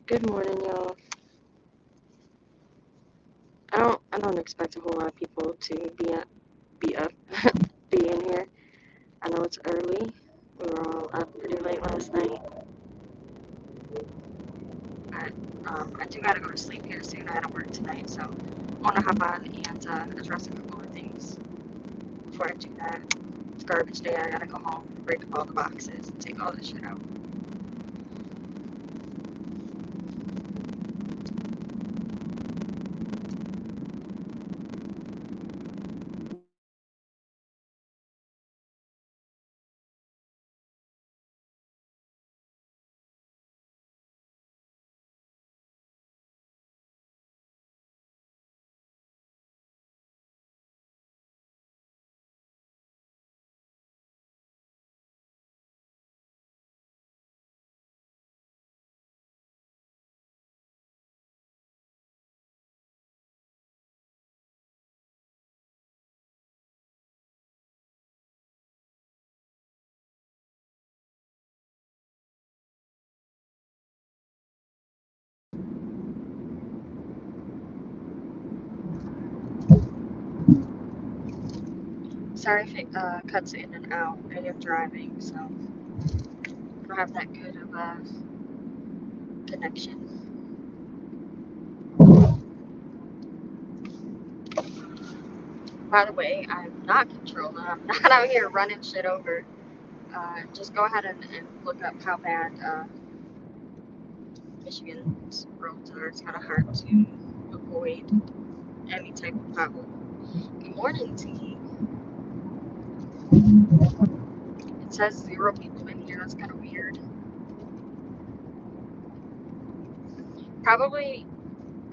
Good morning, y'all. I don't expect a whole lot of people to be up, be in here. I know it's early. We were all up pretty late last night, but I do gotta go to sleep here soon. I gotta work tonight, so I want to hop on and address a couple of things before I do that. It's garbage day. I gotta go home, break up all the boxes, and take all this shit out. Sorry if it cuts in and out. I am driving, so I don't have that good of a connection. By the way, I'm not controlling. I'm not out here running shit over. Just go ahead and look up how bad Michigan's roads are. It's kind of hard to avoid any type of pothole. Good morning, T. It says 0 people in here. That's kind of weird. Probably,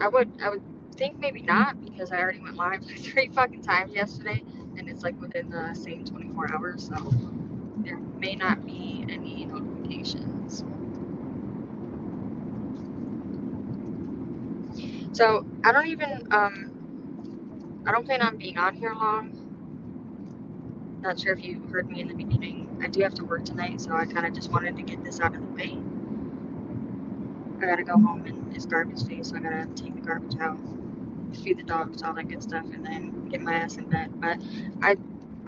I would think maybe not because I already went live like 3 fucking times yesterday, and it's like within the same 24 hours, so there may not be any notifications. So I don't plan on being on here long. Not sure if you heard me in the beginning. I do have to work tonight, so I kind of just wanted to get this out of the way. I gotta go home and it's garbage day, so I gotta take the garbage out, feed the dogs, all that good stuff, and then get my ass in bed. But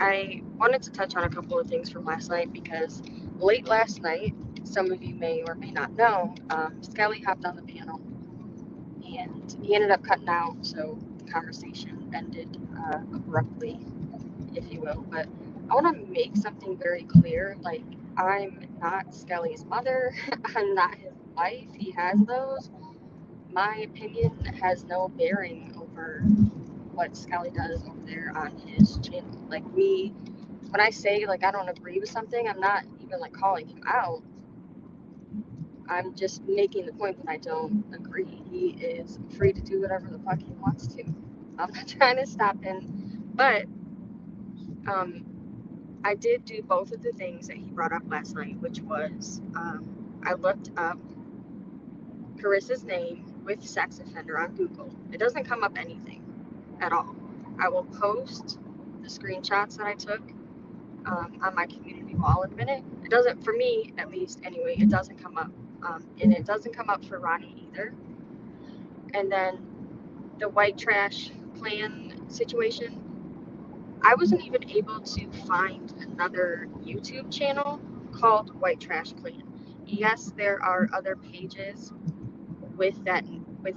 I wanted to touch on a couple of things from last night because late last night, some of you may or may not know, Skelly hopped on the panel and he ended up cutting out, so the conversation ended abruptly, if you will. But I want to make something very clear. Like, I'm not Skelly's mother. I'm not his wife. He has those. My opinion has no bearing over what Skelly does over there on his channel. Like, me, when I say, like, I don't agree with something, I'm not even, like, calling him out. I'm just making the point that I don't agree. He is free to do whatever the fuck he wants to. I'm not trying to stop him. But, I did do both of the things that he brought up last night, which was I looked up Carissa's name with sex offender on Google. It doesn't come up anything at all. I will post the screenshots that I took on my community wall in a minute. It doesn't, for me at least anyway, it doesn't come up. And it doesn't come up for Ronnie either. And then the white trash plan situation, I wasn't even able to find another YouTube channel called White Trash Clan. Yes, there are other pages with that, with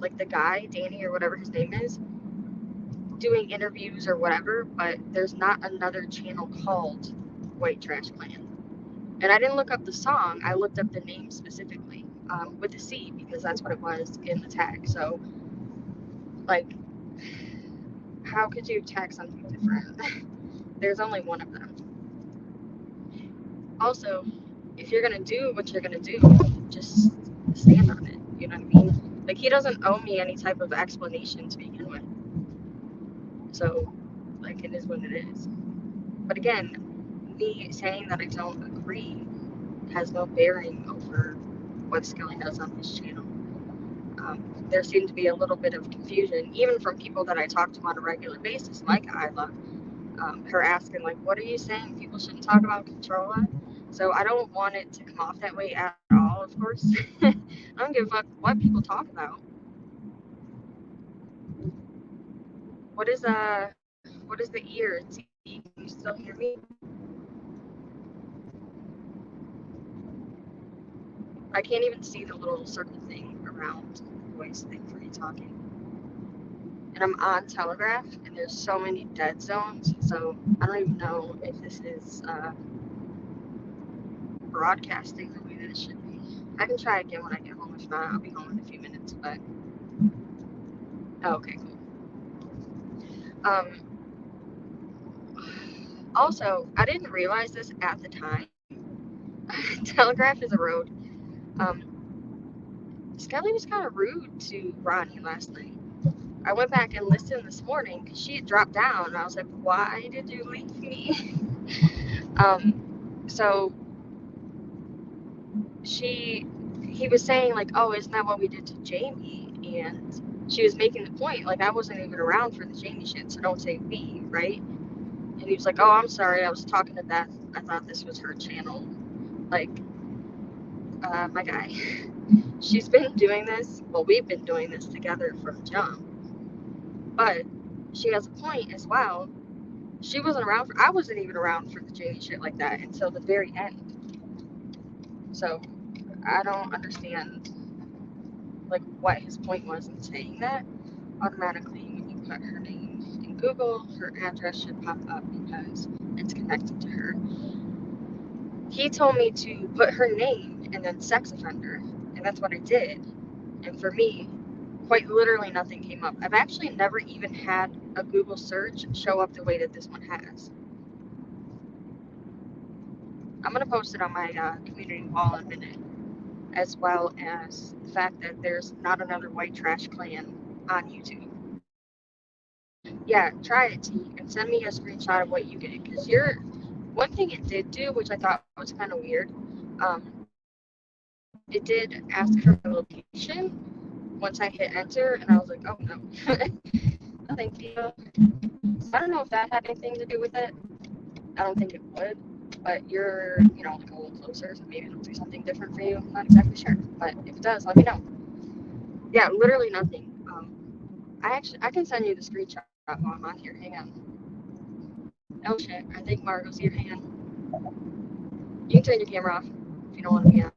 like the guy, Danny or whatever his name is, doing interviews or whatever, but there's not another channel called White Trash Clan. And I didn't look up the song, I looked up the name specifically with a C because that's what it was in the tag. So, like, how could you tag something different? There's only one of them. Also, if you're gonna do what you're gonna do, just stand on it. You know what I mean? Like, he doesn't owe me any type of explanation to begin with. So, like, it is what it is. But again, me saying that I don't agree has no bearing over what Skelly does on his channel. There seemed to be a little bit of confusion, even from people that I talk to on a regular basis, like Isla, her asking, like, what are you saying? People shouldn't talk about control. So I don't want it to come off that way at all. well, of course. I don't give a fuck what people talk about. What is the ear? T, can you still hear me? I can't even see the little circle thing around the voice thing for you talking. And I'm on Telegraph, and there's so many dead zones, so I don't even know if this is broadcasting the way that it should be. I can try again when I get home. If not, I'll be home in a few minutes. But oh, okay, cool. Also, I didn't realize this at the time. Telegraph is a road. Skelly was kind of rude to Ronnie last night. I went back and listened this morning because she had dropped down, and I was like, "Why did you leave me?" So he was saying like, "Oh, isn't that what we did to Jamie?" And she was making the point like, I wasn't even around for the Jamie shit, so don't say we, right? And he was like, "Oh, I'm sorry, I was talking to Beth. I thought this was her channel." Like, my guy. She's been doing this. Well, we've been doing this together from jump. But she has a point as well. She wasn't around for. I wasn't even around for the Jamie shit like that until the very end. So I don't understand like what his point was in saying that. Automatically, when you put her name in Google, her address should pop up because it's connected to her. He told me to put her name and then sex offender, and that's what I did. And for me, quite literally nothing came up. I've actually never even had a Google search show up the way that this one has. I'm going to post it on my community wall in a minute, as well as the fact that there's not another white trash clan on YouTube. Yeah, try it, T, and send me a screenshot of what you get. Because one thing it did do, which I thought was kind of weird, it did ask for my location once I hit enter, and I was like, oh no, no thank you. I don't know if that had anything to do with it. I don't think it would, but you're, like a little closer, so maybe it'll do something different for you. I'm not exactly sure, but if it does, let me know. Yeah, literally nothing. I can send you the screenshot while I'm on here. Hang on. Oh shit, I think Margot's here. Hang on. You can turn your camera off if you don't want to be on.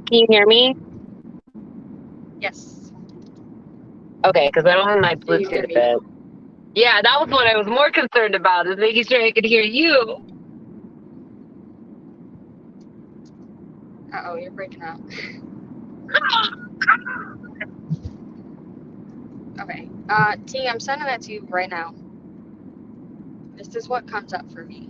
Can you hear me? Yes. Okay, because I don't have my Can you hear Bluetooth me? in. Yeah, that was what I was more concerned about, is making sure I could hear you. Uh-oh, you're breaking up. Okay. T, I'm sending that to you right now. This is what comes up for me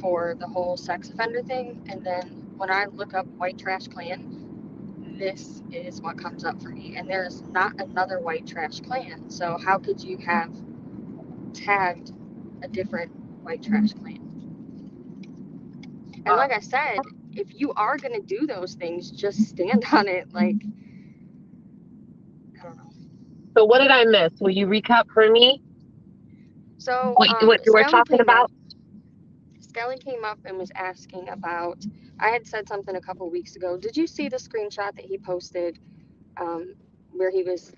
for the whole sex offender thing. And then when I look up white trash clan, this is what comes up for me. And there's not another white trash clan. So how could you have tagged a different white trash clan? And like I said, if you are going to do those things, just stand on it. Like, I don't know. So what did I miss? Will you recap for me So, what you were talking about? Skelly came up and was asking about, I had said something a couple weeks ago. Did you see the screenshot that he posted where he was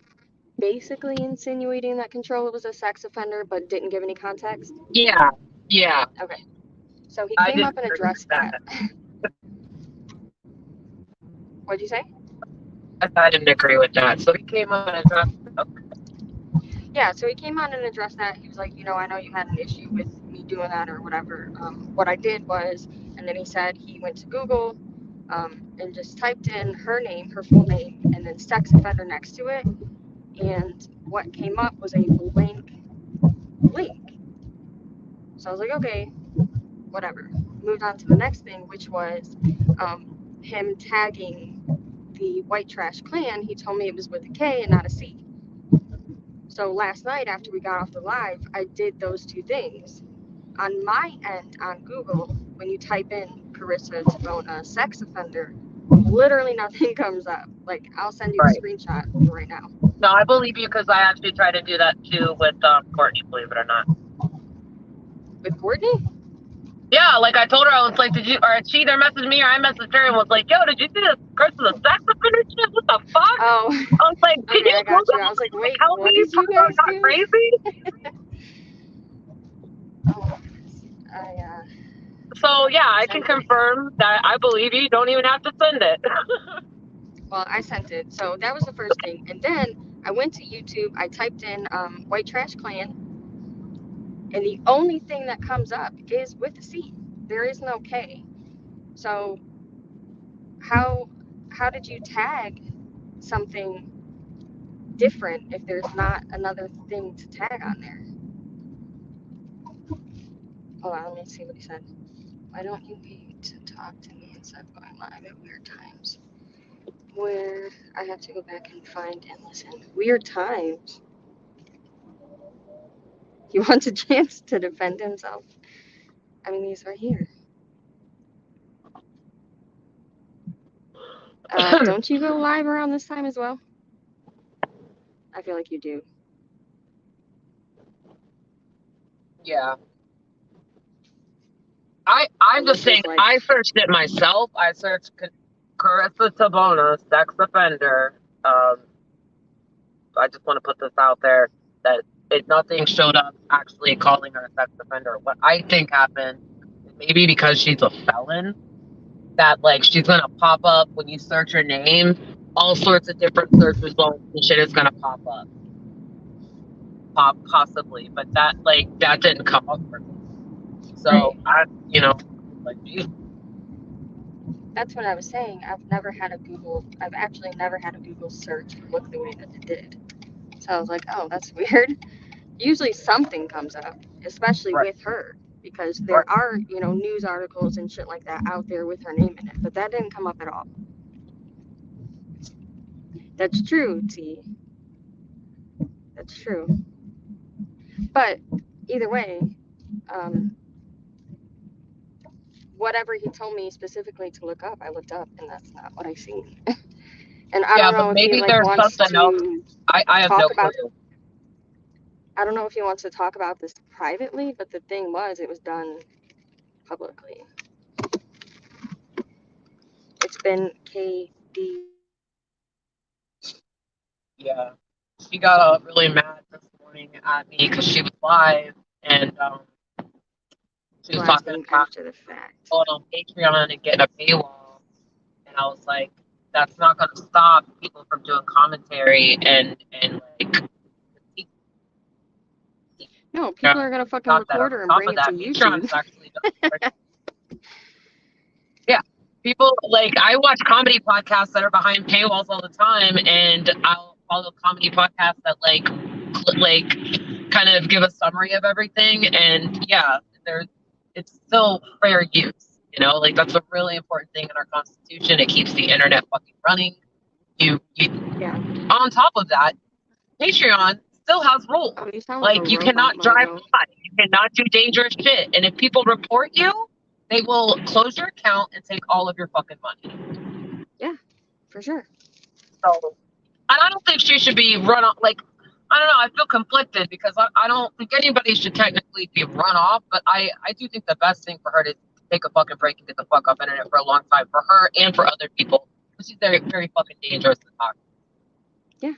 basically insinuating that Control was a sex offender but didn't give any context? Yeah, yeah. Okay. So he I came didn't up and agree with addressed that. What'd you say? I didn't agree with that. So he came on and addressed it. Yeah, so he came on and addressed that. He was like, I know you had an issue with me doing that or whatever. What I did was, and then he said he went to Google and just typed in her name, her full name, and then sex offender next to it. And what came up was a blank link. So I was like, okay, whatever. Moved on to the next thing, which was him tagging the white trash clan. He told me it was with a K and not a C. So last night after we got off the live, I did those two things. On my end on Google, when you type in Carissa Tabona sex offender, literally nothing comes up. Like, I'll send you the screenshot right now. No, I believe you because I actually tried to do that too with Courtney, believe it or not. With Courtney? Yeah, like I told her, I was like, did you, or she either messaged me or I messaged her and was like, yo, did you see this girl with the sex offender shit? What the fuck? Oh, I was like, can okay, you I got Google you. I was like, like wait, help what me? did you Talk about guys not do? crazy? Oh, I So yeah, I can sent it. confirm that I believe you. Don't even have to send it. Well, I sent it. So that was the first thing. And then I went to YouTube. I typed in White Trash Clan, and the only thing that comes up is with a C. There is no K. So how how did you tag something different if there's not another thing to tag on there? Hold on, let me see what he said. Why don't you wait to talk to me instead of going live at weird times? Where I have to go back and find and listen. Weird times. He wants a chance to defend himself. I mean, he's right here. Don't you go live around this time as well? I feel like you do. Yeah. I'm just saying, Alyssa's like, I searched it myself. I searched Carissa Tabona, sex offender. I just want to put this out there that nothing showed up actually calling her a sex offender. What I think happened is maybe because she's a felon, that like she's gonna pop up when you search her name, all sorts of different search results and shit is gonna pop up. Possibly, but that didn't come up for me. So right. like, geez. That's what I was saying. I've actually never had a Google search look the way that it did. So I was like, oh, that's weird. Usually something comes up, especially Right, with her, because right. there are, news articles and shit like that out there with her name in it. But that didn't come up at all. That's true, T. That's true. But either way, um, whatever he told me specifically to look up, I looked up, and that's not what I seen. And I Yeah, don't but know if he maybe like there's wants something else. to I have no talk about. clue. I don't know if he wants to talk about this privately, but the thing was, it was done publicly. It's been KD. Yeah, she got really mad this morning at me because she was live and she was talking Blasting about after the fact. going on Patreon and getting a paywall, and I was like, that's not going to stop people from doing commentary and like No, people are gonna fucking got that. On record her and top bring of it to that, Patreon YouTube. is actually yeah. People like I watch comedy podcasts that are behind paywalls all the time, and I'll follow comedy podcasts that like kind of give a summary of everything. And yeah, there's it's still fair use. Like that's a really important thing in our constitution. It keeps the internet fucking running. You Yeah. on top of that, Patreon still has rules. Oh, you sound like a Like you robot, cannot drive Margot. hot, you cannot do dangerous shit, and if people report you, they will close your account and take all of your fucking money. Yeah, for sure. So, and I don't think she should be run off. Like, I don't know. I feel conflicted because I don't think anybody should technically be run off, but I do think the best thing for her to take a fucking break and get the fuck off internet for a long time for her and for other people. She's very, very fucking dangerous to talk. Yeah.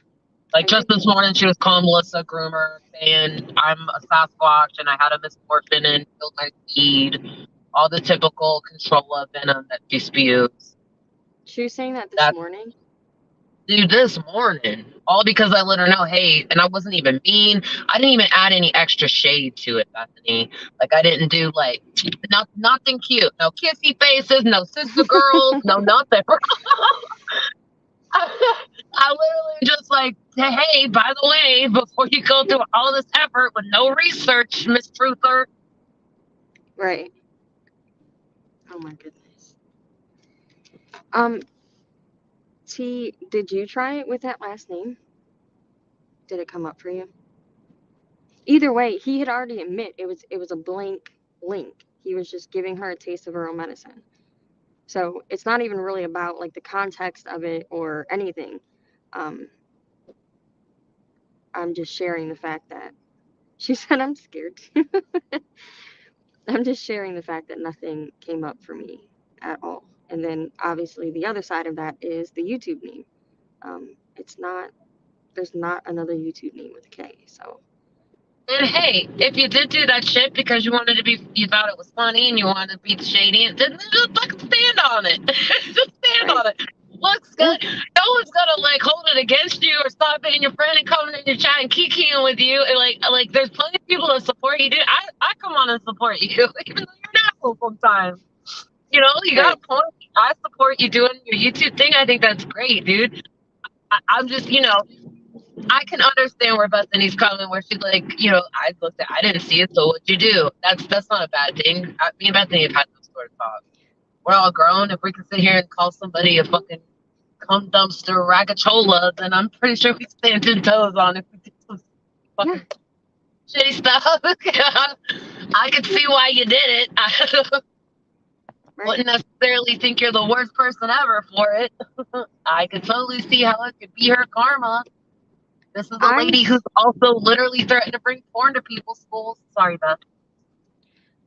Like just this morning, she was calling Melissa a groomer, saying I'm a Sasquatch and I had a misfortune and killed my seed. All the typical control of venom that she spews. She was saying that this morning. Dude, this morning, all because I let her know, hey, and I wasn't even mean. I didn't even add any extra shade to it, Bethany. Like I didn't do like nothing cute, no kissy faces, no sister girls, no nothing. I literally just like, hey, by the way, before you go through all this effort with no research, Miss Truther. Right. Oh my goodness. T, did you try it with that last name? Did it come up for you? Either way, he had already admit it was a blank link. He was just giving her a taste of her own medicine. So it's not even really about like the context of it or anything. Um, I'm just sharing the fact that she said I'm scared too. I'm just sharing the fact that nothing came up for me at all. And then obviously the other side of that is the YouTube name. It's not, there's not another YouTube name with a K. So, And hey, if you did do that shit because you wanted to be, you thought it was funny and you wanted to be shady, then just fucking stand on it. Just stand right. on it. Looks Yeah. good. No one's gonna like hold it against you or stop being your friend and coming in your chat and kikiing with you. And like, there's plenty of people that support you, dude. I come on and support you, even though you're an asshole sometimes. You know, you got Right. a point. I support you doing your YouTube thing. I think that's great, dude. I'm just, I can understand where Bethany's coming, where she's like, I looked at, I didn't see it, so what'd you do? That's not a bad thing. Me and Bethany have had those sort of talk. We're all grown. If we can sit here and call somebody a fucking cum dumpster ragachola, then I'm pretty sure we stand 10 toes on if we did some Yeah. fucking shitty stuff. I could see why you did it. I Right. wouldn't necessarily think you're the worst person ever for it. I could totally see how it could be her karma. This is a lady who's also literally threatened to bring porn to people's schools. Sorry, Beth.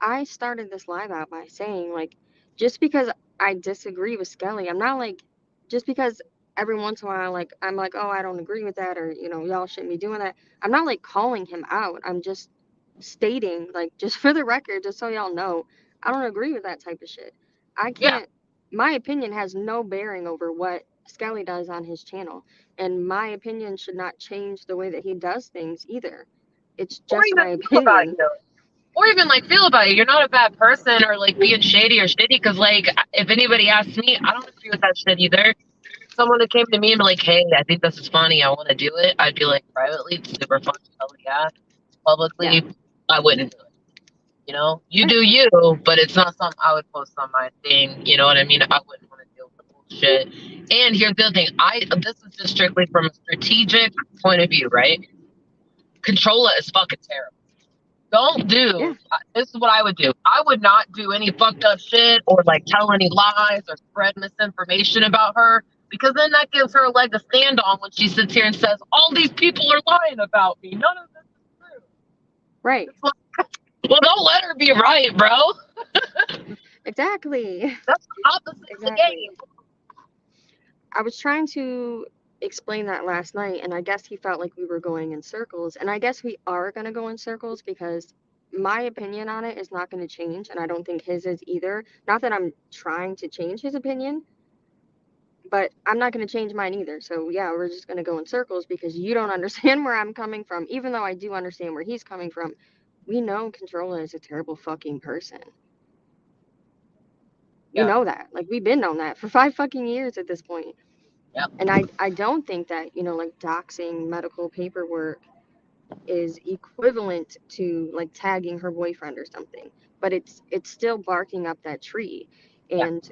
I started this live out by saying, like, just because I disagree with Skelly, I'm not like, just because every once in a while, like, I'm like, oh, I don't agree with that, or, y'all shouldn't be doing that. I'm not like calling him out. I'm just stating, like, just for the record, just so y'all know, I don't agree with that type of shit. I Yeah. can't, my opinion has no bearing over what Skelly does on his channel. And my opinion should not change the way that he does things either. It's Or just even my feel about opinion. you. Or even like feel about you. You're not a bad person or like being shady or shitty. Because like if anybody asks me, I don't agree with that shit either. Someone that came to me and be like, "Hey, I think this is funny. I want to do it." I'd be like, privately, it's super fun. Hell yeah. Yeah. Publicly, I wouldn't do it. You Right. do you, but it's not something I would post on my thing. You know what I mean? I wouldn't want to deal with the bullshit. And here's the other thing. This is just strictly from a strategic point of view, right? Controlla is fucking terrible. Don't Yeah. do. This is what I would do. I would not do any fucked up shit or like tell any lies or spread misinformation about her because then that gives her a leg to stand on when she sits here and says all these people are lying about me. None of this is true. Right. It's like, well, don't let her be right, bro. Exactly. That's the opposite of the Exactly. game. I was trying to explain that last night, and I guess he felt like we were going in circles. And I guess we are going to go in circles because my opinion on it is not going to change, and I don't think his is either. Not that I'm trying to change his opinion, but I'm not going to change mine either. So, yeah, we're just going to go in circles because you don't understand where I'm coming from, even though I do understand where he's coming from. We know Controlla is a terrible fucking person. We Yeah. know that. Like, we've been known that for 5 fucking years at this point. Yeah. And I don't think that, like doxing medical paperwork is equivalent to like tagging her boyfriend or something. But it's still barking up that tree. Yeah. And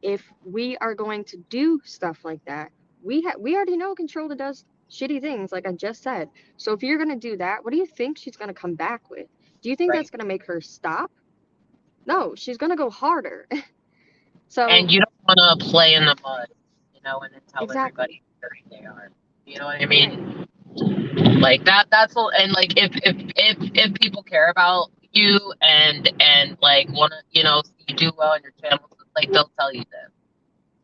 if we are going to do stuff like that, we already know Controlla does shitty things, like I just said. So if you're gonna do that, what do you think she's gonna come back with? Do you think Right. that's gonna make her stop? No, she's gonna go harder. So And you don't want to play in the mud, and then tell exactly. everybody how dirty they are. You know what I Right. mean? Like that's all. And like if people care about you and like want to you do well on your channel, like they'll tell you this.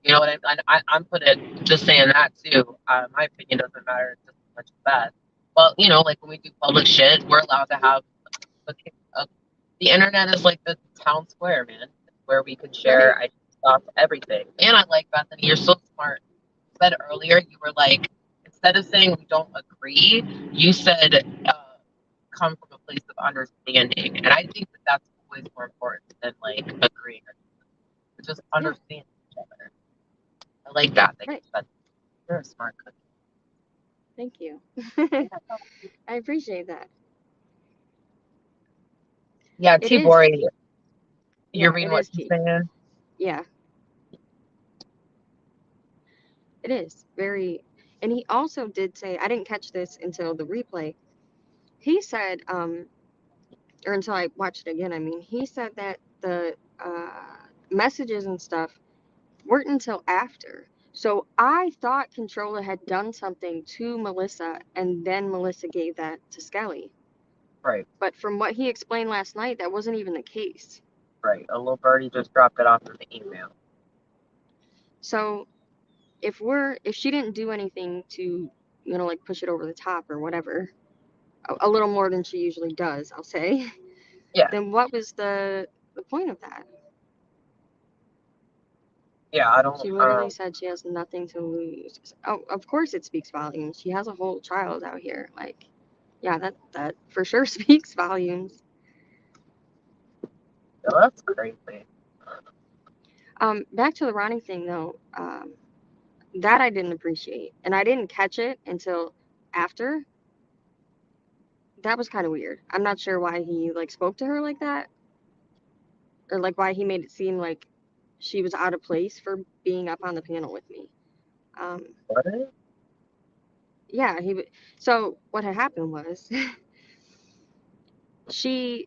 You know what I'm putting just saying that too. My opinion doesn't matter just as much as that. But like when we do public shit, we're allowed to have a, the internet is like the town square, man, where we can share Right. stuff, everything. And I like Bethany, you're so smart. You said earlier, you were like, instead of saying we don't agree, you said come from a place of understanding. And I think that that's always more important than like agreeing or just Yeah. understand each other. I like that. Right. You're a smart cookie. Thank you. I appreciate that. Yeah, It is. T-Bori, you're Yeah, reading it what is she's T. saying? Yeah, it is very. And he also did say, I didn't catch this until the replay. He said, or until I watched it again, I mean, he said that the messages and stuff weren't until after. So I thought Controller had done something to Melissa, and then Melissa gave that to Skelly. Right, But from what he explained last night, that wasn't even the case. right. A little birdie just dropped it off in the email. So if she didn't do anything to, like push it over the top or whatever, a little more than she usually does, I'll say, Yeah, then what was the point of that? yeah. I don't. She literally said she has nothing to lose. Oh, of course it speaks volumes. She has a whole child out here. Like, yeah, that for sure speaks volumes. That's crazy. Back to the Ronnie thing though. That I didn't appreciate, and I didn't catch it until after. That was kind of weird. I'm not sure why he like spoke to her like that, or like why he made it seem like she was out of place for being up on the panel with me. Um, What? yeah, so what had happened was he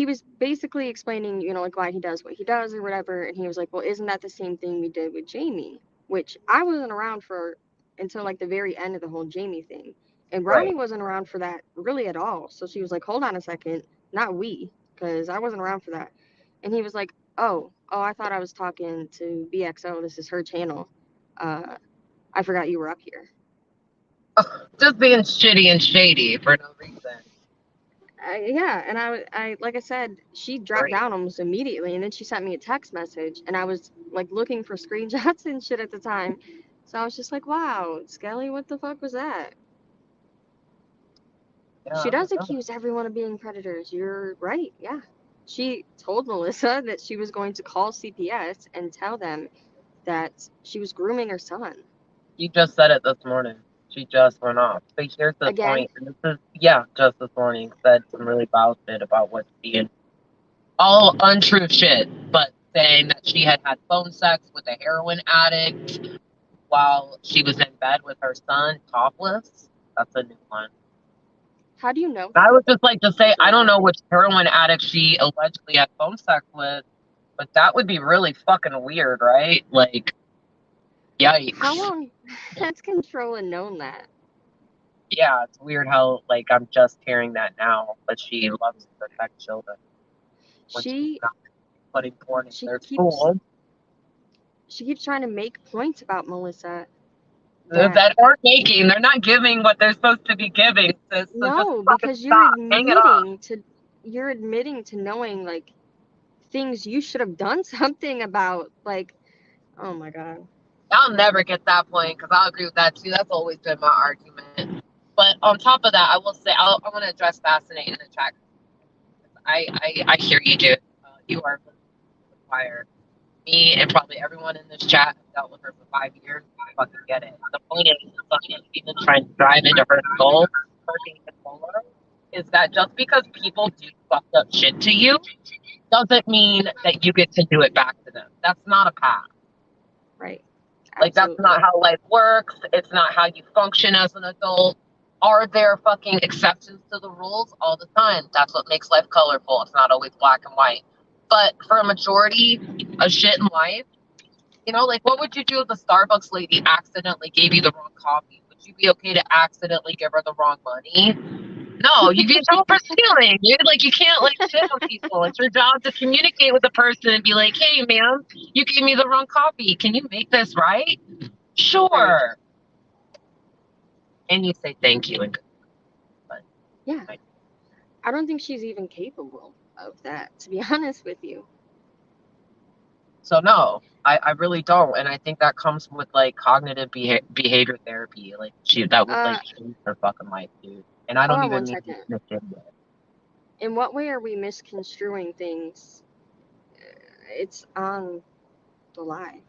was basically explaining, like why he does what he does or whatever, and he was like, well, isn't that the same thing we did with Jamie? Which I wasn't around for until like the very end of the whole Jamie thing. And Ronnie Right. wasn't around for that really at all. So she was like, hold on a second, not we, because I wasn't around for that. And he was like, oh, I thought I was talking to BXO. This is her channel. I forgot you were up here. Just being shitty and shady for no reason. Yeah, and I like I said, she dropped Great. down almost immediately, and then she sent me a text message, and I was like looking for screenshots and shit at the time, so I was just like, wow, Skelly, what the fuck was that? Yeah, She I does don't know. accuse everyone of being predators. You're right, yeah. She told Melissa that she was going to call CPS and tell them that she was grooming her son. She just said it this morning. She just went off. But here's the Again, point. And this is, yeah, just this morning said some really foul shit about what's being all untrue shit, but saying that she had phone sex with a heroin addict while she was in bed with her son, topless. That's a new one. how do you know I that? would just like to say, I Like, don't know which heroin addict she allegedly had phone sex with, but that would be really fucking weird, right? Like, yikes. how long has Controlla known that? Yeah, it's weird how, like, I'm just hearing that now, but she loves to protect children when she's She not putting porn in she their keeps school. she keeps trying to make points about Melissa that That aren't making, they're not giving what they're supposed to be giving, sis, so just no, fucking because stop. Hang it up. you're admitting to knowing like things you should have done something about. Like, oh my god. I'll never get that point because I'll agree with that too. That's always been my argument. But on top of that, I will say I want to address Fascinate in the chat. I hear you, dude. You are living the fire. Me and probably everyone in this chat have dealt with her for 5 years. I fucking get it. The point is, the fucking demon trying to drive into her soul, her being controller, is that just because people do fucked up shit to you doesn't mean that you get to do it back to them. That's not a path. Right. Like, that's Absolutely. not how life works. It's not how you function as an adult. Are there fucking exceptions to the rules? All the time. That's what makes life colorful. It's not always black and white. But for a majority of shit in life, like, what would you do if the Starbucks lady accidentally gave you the wrong coffee? Would you be okay to accidentally give her the wrong money? No, you'd be in trouble for stealing, dude. Like, you can't, like, shit on people. It's your job to communicate with the person and be like, hey, ma'am, you gave me the wrong coffee. Can you make this right? Sure. Right. And you say thank you. And Yeah. I don't think she's even capable of that, to be honest with you. so, no, I really don't. And I think that comes with, like, cognitive behavior therapy. Like, that would, like, change her fucking life, dude. And I Hold don't on even one mean second. to. In what way are we misconstruing things? It's on the live.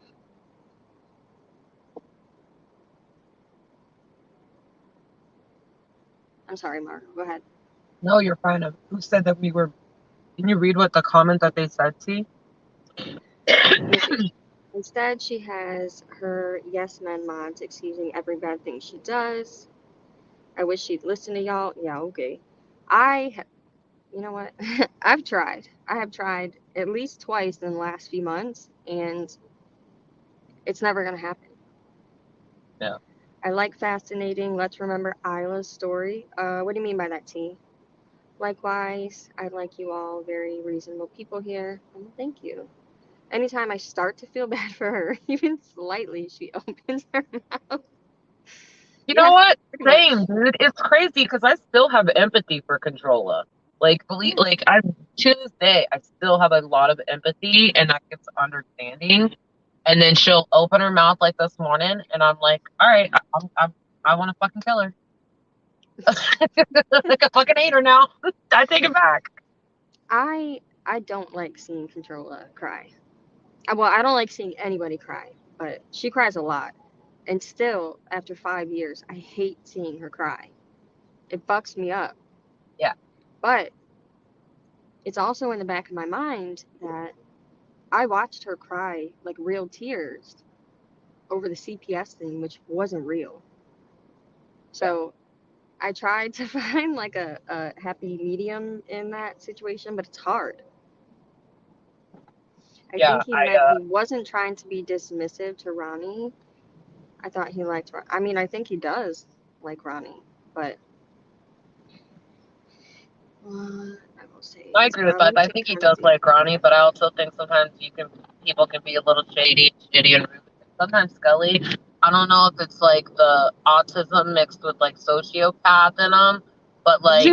I'm sorry, Mark. Go ahead. No, you're fine. Who said that we were? Can you read what the comment that they said, T? Let me see. Instead, she has her yes men mods excusing every bad thing she does. I wish she'd listen to y'all. Yeah, okay. You know what? I've tried. I have tried at least twice in the last few months, and it's never going to happen. Yeah. I like fascinating. Let's remember Isla's story. What do you mean by that, T? Likewise, I like you all. Very reasonable people here. Thank you. Anytime I start to feel bad for her, even slightly, she opens her mouth. You know Yeah, what? pretty Same, much. dude. It's crazy because I still have empathy for Controlla. Like, Yeah. I to this day, I still have a lot of empathy and I get understanding. And then she'll open her mouth like this morning, and I'm like, all right, I want to fucking kill her. Like a fucking hater now. I take it back. I don't like seeing Controlla cry. Well, I don't like seeing anybody cry, but she cries a lot. And still, after 5 years, I hate seeing her cry. It fucks me up. Yeah. But it's also in the back of my mind that I watched her cry like real tears over the CPS thing, which wasn't real. So I tried to find like a happy medium in that situation, but it's hard. I Yeah, think he meant he wasn't trying to be dismissive to Ronnie. I thought he liked. I mean, I think he does like Ronnie, but I will say I is agree with that. Ronnie I can think he kind of does do. like Ronnie, but I also think sometimes people can be a little shady, shitty, and rude. Sometimes Scully, I don't know if it's like the autism mixed with like sociopath in him, but like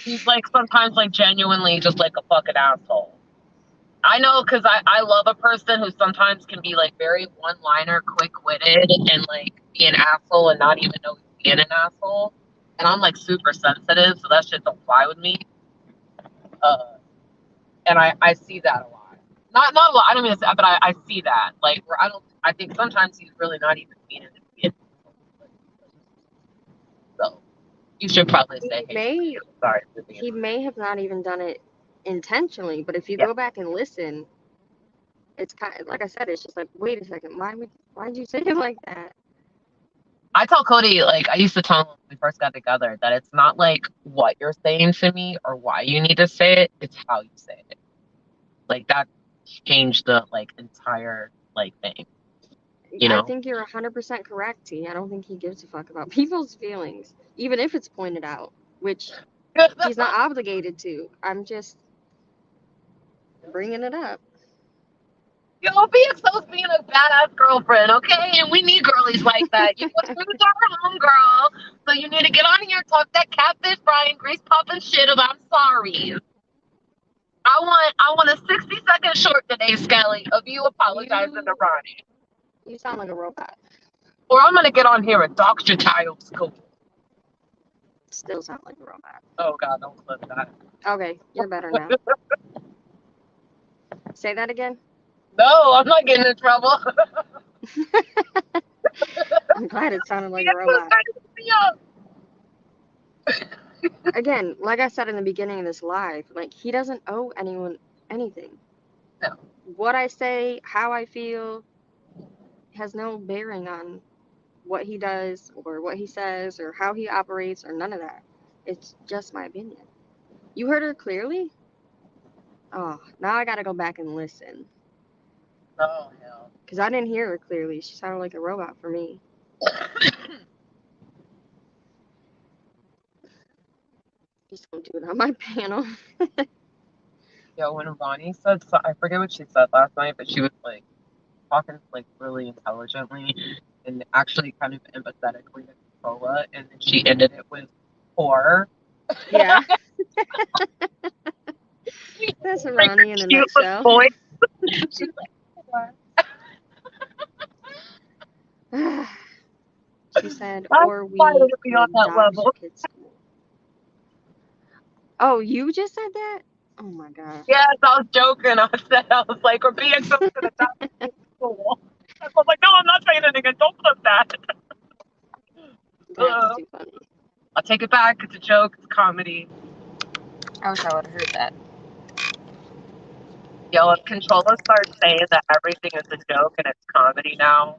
he's like sometimes like genuinely just like a fucking asshole. I know because I love a person who sometimes can be like very one liner, quick witted, and like be an asshole and not even know he's being an asshole. And I'm like super sensitive, so that shit don't fly with me. Uh, and I see that a lot. Not a lot. I don't mean to say, but I see that. Like where I don't. I think sometimes he's really not even meaning to be. So you should probably he say, "Hey, may sorry for being he rude." may have not even done it intentionally, but if you Yeah, go back and listen, it's kind of, like I said, it's just like, wait a second, why did you say it like that? I tell Cody like I used to tell him when we first got together that it's not like what you're saying to me or why you need to say it. It's how you say it. Like that changed the like entire like thing. You I know. think you're 100% correct, T. I don't think he gives a fuck about people's feelings, even if it's pointed out, which he's not obligated to. I'm just bringing it up. Yo, be exposed being a badass girlfriend, okay? And we need girlies like that. You know, Smooth's our home girl, so you need to get on here and talk that catfish frying, grease popping shit about I'm sorry. I want a 60-second short today, Skelly, of you apologizing to Ronnie. You sound like a robot. Or I'm gonna get on here and dox your child school. Still sound like a robot. Oh god, don't clip that. Okay, you're better now. Say that again. No, I'm not getting in trouble. I'm glad it sounded like a robot. Again, like I said in the beginning of this live, like he doesn't owe anyone anything. No. What I say, how I feel, has no bearing on what he does or what he says or how he operates or none of that. It's just my opinion. You heard her clearly? Oh, now I gotta go back and listen. Oh hell. Because I didn't hear her clearly. She sounded like a robot for me. Just don't do it on my panel. Yo, when Ronnie said, I forget what she said last night, but she was like talking like really intelligently and actually kind of empathetically to Cola, and then she ended it with "poor." Yeah. That's a Like Ronnie in a cute nutshell. voice. She's like, "Poor." She said, I'm or we fighting to be on could that dox level. your kid's school. Oh, you just said that? Oh my gosh. Yes, I was joking. I said I was like, "We're being so to the top of school." I was like, "No, I'm not saying it again. Don't put that." That's too funny. I'll take it back. It's a joke. It's comedy. I wish I would have heard that. Yo, if Controller starts saying that everything is a joke and it's comedy now,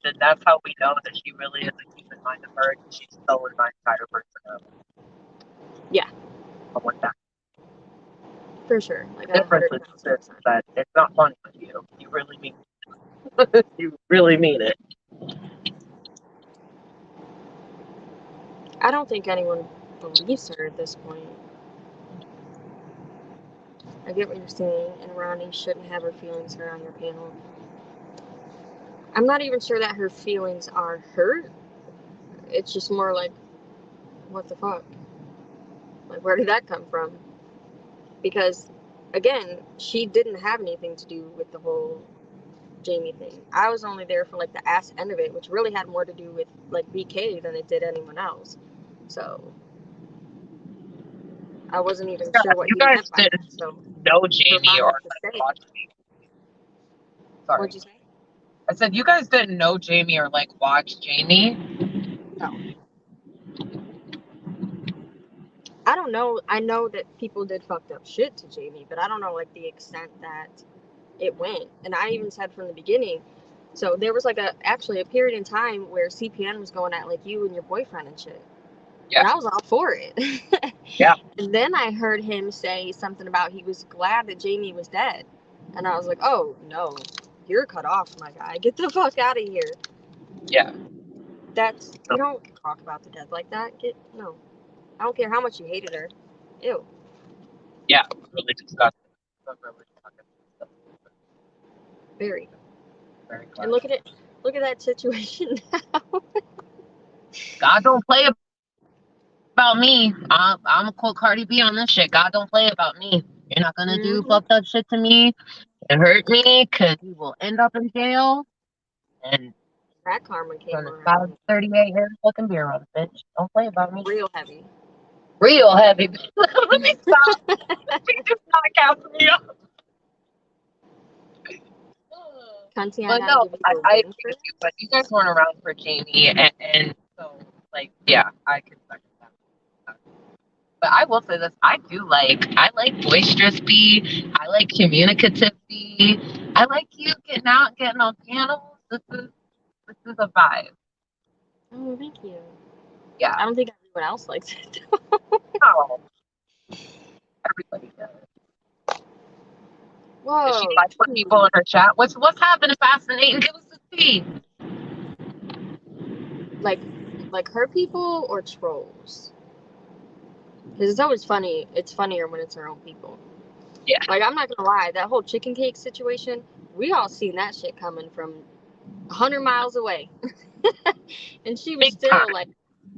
then that's how we know that she really is a human-minded bird and she's stolen my entire personality. Yeah. I'm like that. For sure. Like The difference is 100,000%. that it's not funny with you. You really mean it. You really mean it. I don't think anyone believes her at this point. I get what you're saying, and Ronnie shouldn't have her feelings hurt on your panel. I'm not even sure that her feelings are hurt. It's just more like, what the fuck? Like, where did that come from? Because, again, she didn't have anything to do with the whole Jamie thing. I was only there for like the ass end of it, which really had more to do with like BK than it did anyone else. So I wasn't even Yeah, sure what you he guys meant by that. didn't So know for Jamie or Ronnie to like say, watch Jamie. Sorry. what'd you say? I said you guys didn't know Jamie or like watch Jamie. No. I don't know. I know that people did fucked up shit to Jamie, but I don't know like the extent that it went. And I even said from the beginning. So there was like actually a period in time where CPN was going at like you and your boyfriend and shit. Yeah. And I was all for it. Yeah. And then I heard him say something about he was glad that Jamie was dead. And I was like, oh no, you're cut off, my guy. Get the fuck out of here. Yeah. You don't talk about the dead like that. No. I don't care how much you hated her. Ew. Yeah. Really disgusting. Very. Very And classic. look at that situation now. God don't play about me. I'm a quote Cardi B on this shit. God don't play about me. You're not gonna do fucked up shit to me and hurt me, cause you will end up in jail. And that karma came gonna around 38 years fucking beer on, bitch. Don't play about me. real heavy. Real heavy. Let me stop. She just not cast me up. Cunty, I But gotta no, give you I a agree win for with you. But you guys weren't around for Jamie, and so like, yeah, I can second that. But I will say this: I like boisterous B. I like communicative B. I like you getting out, getting on panels. This is a vibe. Oh, thank you. Yeah. I don't think everyone else likes it. Oh, everybody does. Whoa. Is she like put people in her chat? What's happening? Fascinating. Give us the tea. Like her people or trolls? Because it's always funny. It's funnier when it's her own people. Yeah. Like, I'm not gonna lie, that whole chicken cake situation, we all seen that shit coming from 100 miles away. And she was Big still time. like,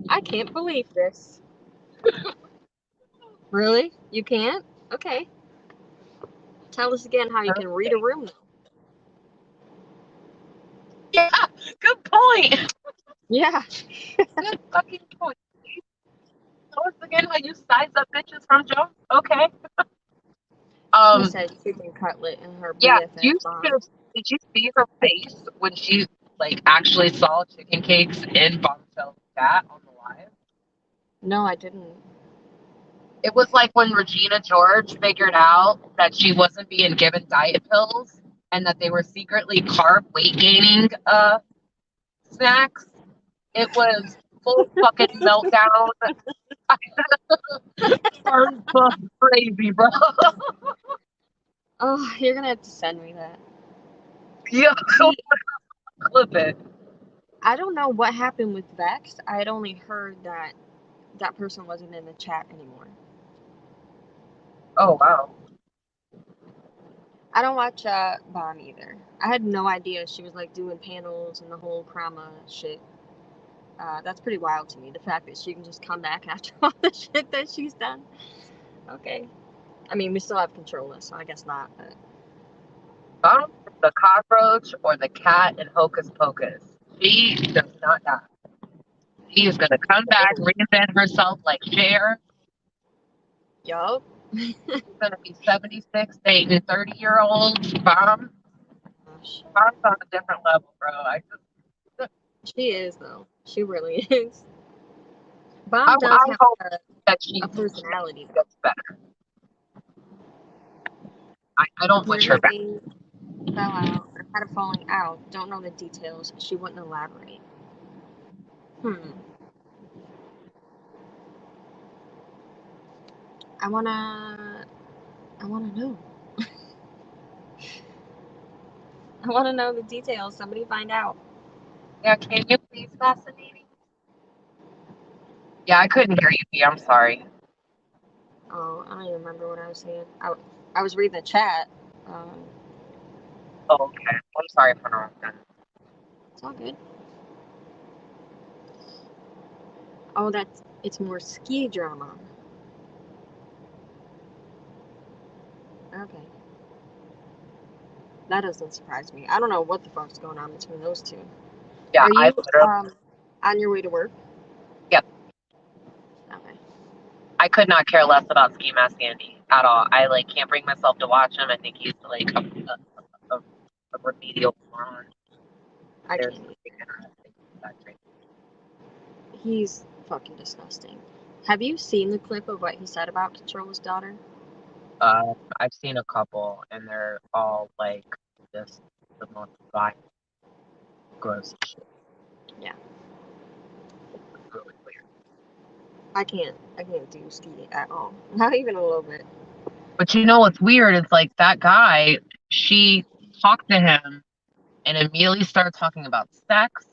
I can't believe this. Really? You can't? Okay. Tell us again how you can read a room, though. Yeah. Good point. Yeah. Good fucking point. Tell us again how you size up bitches from Joe. Okay. She said chicken cutlet in her Yeah. BFF bomb. Did you see her face when she like actually saw chicken cakes in Bombshell's chat on the live? No, I didn't. It was like when Regina George figured out that she wasn't being given diet pills and that they were secretly carb weight gaining snacks. It was full fucking meltdown. Crazy, bro. Oh, you're gonna have to send me that. Yeah, See, clip it. I don't know what happened with Vex. I had only heard that that person wasn't in the chat anymore. Oh wow. I don't watch Bomb either. I had no idea she was like doing panels and the whole Krama shit. That's pretty wild to me. The fact that she can just come back after all the shit that she's done. Okay. I mean, we still have controller, so I guess not. But Bottom the cockroach or the cat in Hocus Pocus. She does not die. She is gonna come back, reinvent herself like Cher. yup. She's gonna be 76, dating 30-year-olds. Bomb's on a different level, bro. She is though. She really is. Bomb does I have hope that she a personality though. gets better. I don't wish her back. Fell out or had a falling out. Don't know the details. She wouldn't elaborate. I wanna know. I wanna know the details. Somebody find out. Yeah, can you please, fascinating? Yeah, I couldn't hear you, B. I'm sorry. Oh, I don't even remember what I was saying. I was reading the chat. Um, Oh, okay. I'm sorry for interrupting. it's all good. Oh, it's more ski drama. Okay. That doesn't surprise me. I don't know what the fuck's going on between those two. Yeah, Are I you literally, on your way to work? yep. Okay. I could not care less about Ski Mask Andy at all. I like can't bring myself to watch him. I think he's like a remedial moron. I There's can't. nothing interesting about that. He's fucking disgusting. Have you seen the clip of what he said about Control's daughter? I've seen a couple, and they're all like just the most violent, gross shit. Yeah. It's really weird. I can't do ski at all. Not even a little bit. But you know what's weird? It's like that guy. She talked to him and immediately started talking about sex.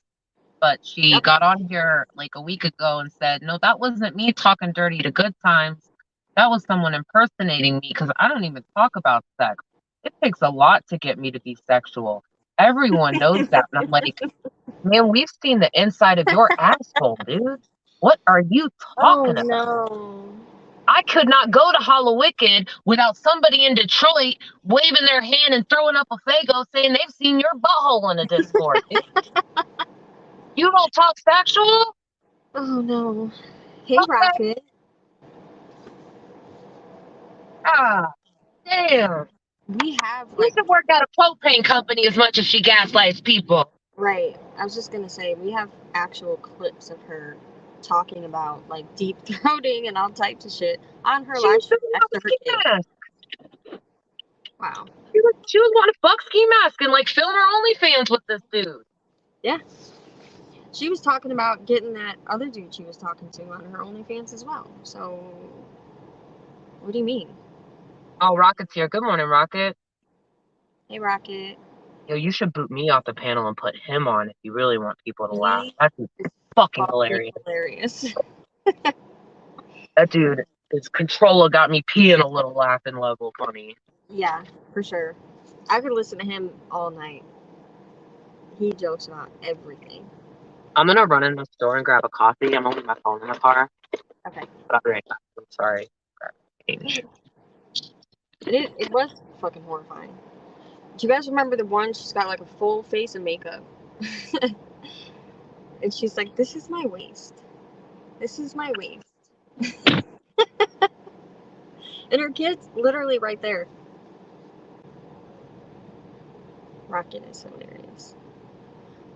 But she Yep. got on here like a week ago and said, "No, that wasn't me talking dirty to Good Times. That was someone impersonating me because I don't even talk about sex. It takes a lot to get me to be sexual. Everyone knows that." And I'm like, man, we've seen the inside of your asshole, dude. What are you Oh talking about? no. I could not go to Hollowicked without somebody in Detroit waving their hand and throwing up a Fago saying they've seen your butthole in a Discord. Dude. You don't talk sexual? Oh no. Hey Okay. Rocket. Ah, damn. We have You like should work at a propane company as much as she gaslights people. right. I was just gonna say we have actual clips of her talking about like deep throating and all types of shit on her She live was stream doing next that to with her Ski kid. Mask. Wow. She was wanting to fuck Ski Mask and like film her OnlyFans with this dude. Yeah. She was talking about getting that other dude she was talking to on her OnlyFans as well. So, what do you mean? Oh, Rocket's here. Good morning, Rocket. Hey, Rocket. Yo, you should boot me off the panel and put him on if you really want people to laugh. He That's is fucking fucking hilarious. hilarious. That dude, his controller got me peeing a little laughing level funny. Yeah, for sure. I could listen to him all night. He jokes about everything. I'm gonna run in the store and grab a coffee. I'm only my phone in the car. Okay. But I'll be right back. I'm sorry. It was fucking horrifying. Do you guys remember the one? She's got like a full face of makeup. And she's like, this is my waist. This is my waist. And her kid's literally right there. Rocket is hilarious.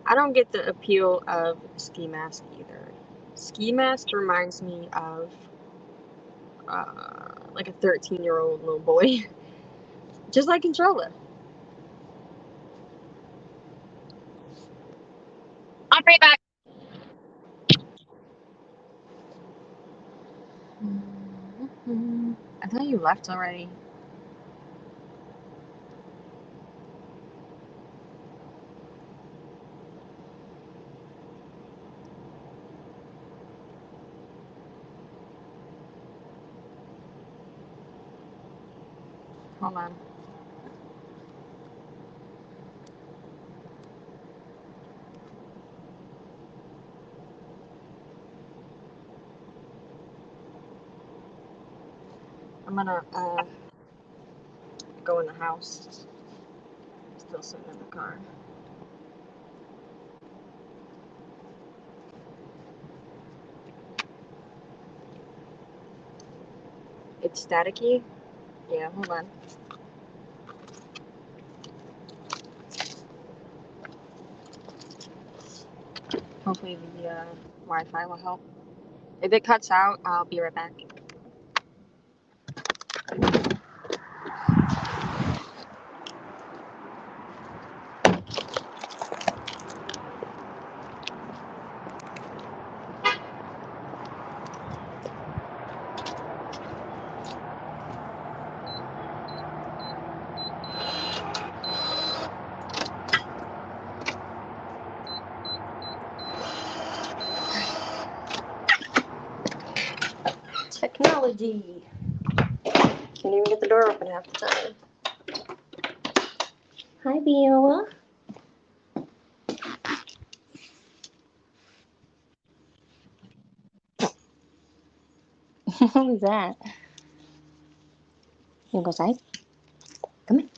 I don't get the appeal of Ski Mask either. Ski Mask reminds me of like a 13-year-old little boy. Just like Controller. I'll be back. I thought you left already. Hold on. I'm gonna go in the house. Still sitting in the car. It's staticky? Yeah, hold on. Hopefully the Wi-Fi will help. If it cuts out, I'll be right back. OMG. Can't even get the door open half the time. Hi, Viola. What was that? You go outside? Come in.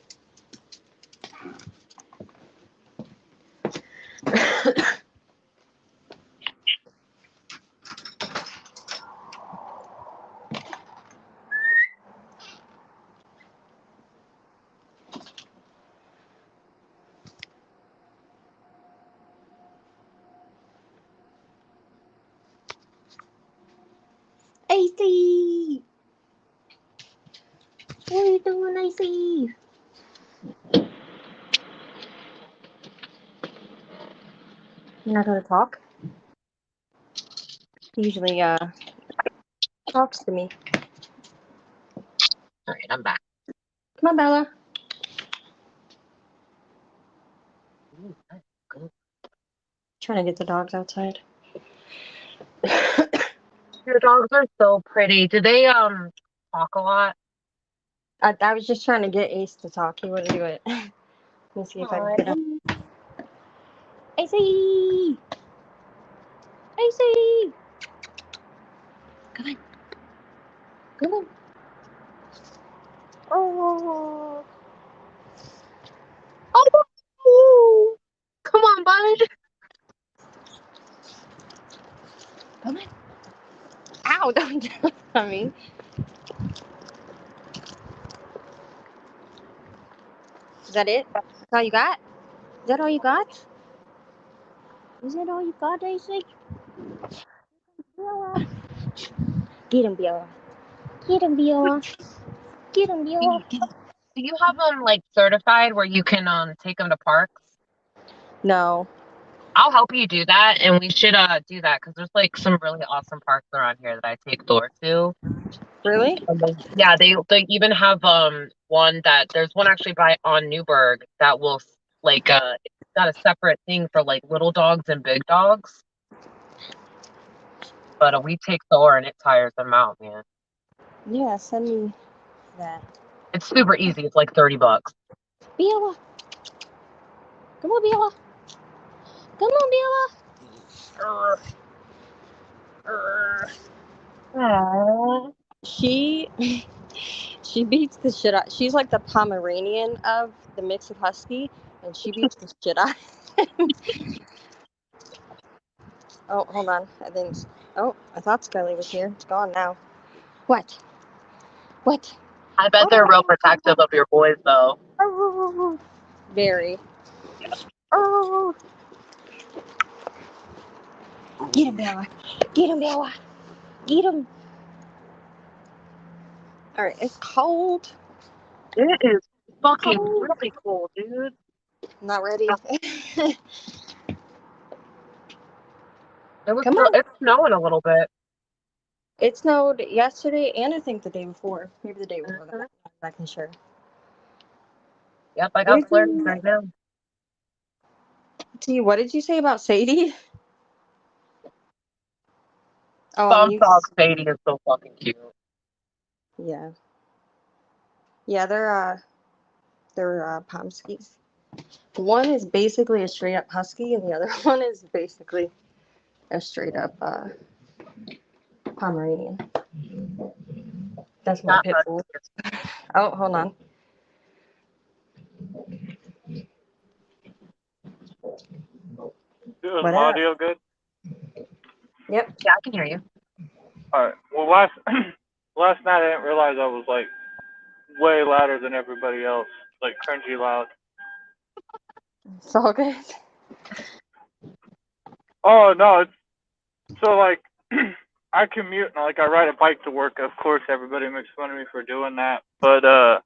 AC! What are you doing, AC? You're not gonna talk? He usually talks to me. All right, I'm back. Come on, Bella. Trying to get the dogs outside. Your dogs are so pretty. Do they talk a lot? I was just trying to get Ace to talk. He wouldn't do it. Let me see if I can get him. AC! AC! Come on. Come on. Oh. Oh. Come on, bud. Come on. Ow, don't jump on me. Is that it? That's all you got? Is that all you got? Is that all you got, AC? Bella. Get him, Bella. Get him, Bella. Get him, Bella. Do you have them like certified where you can take them to parks? No. I'll help you do that, and we should do that because there's like some really awesome parks around here that I take Thor to. Really? Yeah, they even have one that there's one actually by on Newburgh that will like it's got a separate thing for like little dogs and big dogs. But we take Thor and it tires them out, man. Yeah, send me that. It's super easy. It's like $30. Bella. Come on, Bella. Come on, Bella. Aww. She beats the shit out. She's like the Pomeranian of the mix of Husky, and she beats the shit out. Oh, hold on. I think. Oh, I thought Scully was here. It's gone now. What? What? I bet they're real protective of your boys, though. Oh, very. Oh. Get him, Bella. Get him, Bella. Get him. All right, it's cold. It is fucking really cool, dude. Not ready. It's snowing a little bit. It snowed yesterday and I think the day before. Maybe the day before. I'm not exactly sure. Yep, I got flirty right now. T, what did you say about Sadie? Oh, Some dog Sadie is so fucking cute. Yeah. Yeah, they're Pomskis. One is basically a straight up husky, and the other one is basically a straight up Pomeranian. That's my pit bull. Oh, hold on. Is my audio good? Yep. Yeah, I can hear you. All right. Well, last night I didn't realize I was like way louder than everybody else, like cringy loud. It's all good. Oh no, it's so like I commute and like I ride a bike to work. Of course, everybody makes fun of me for doing that, but I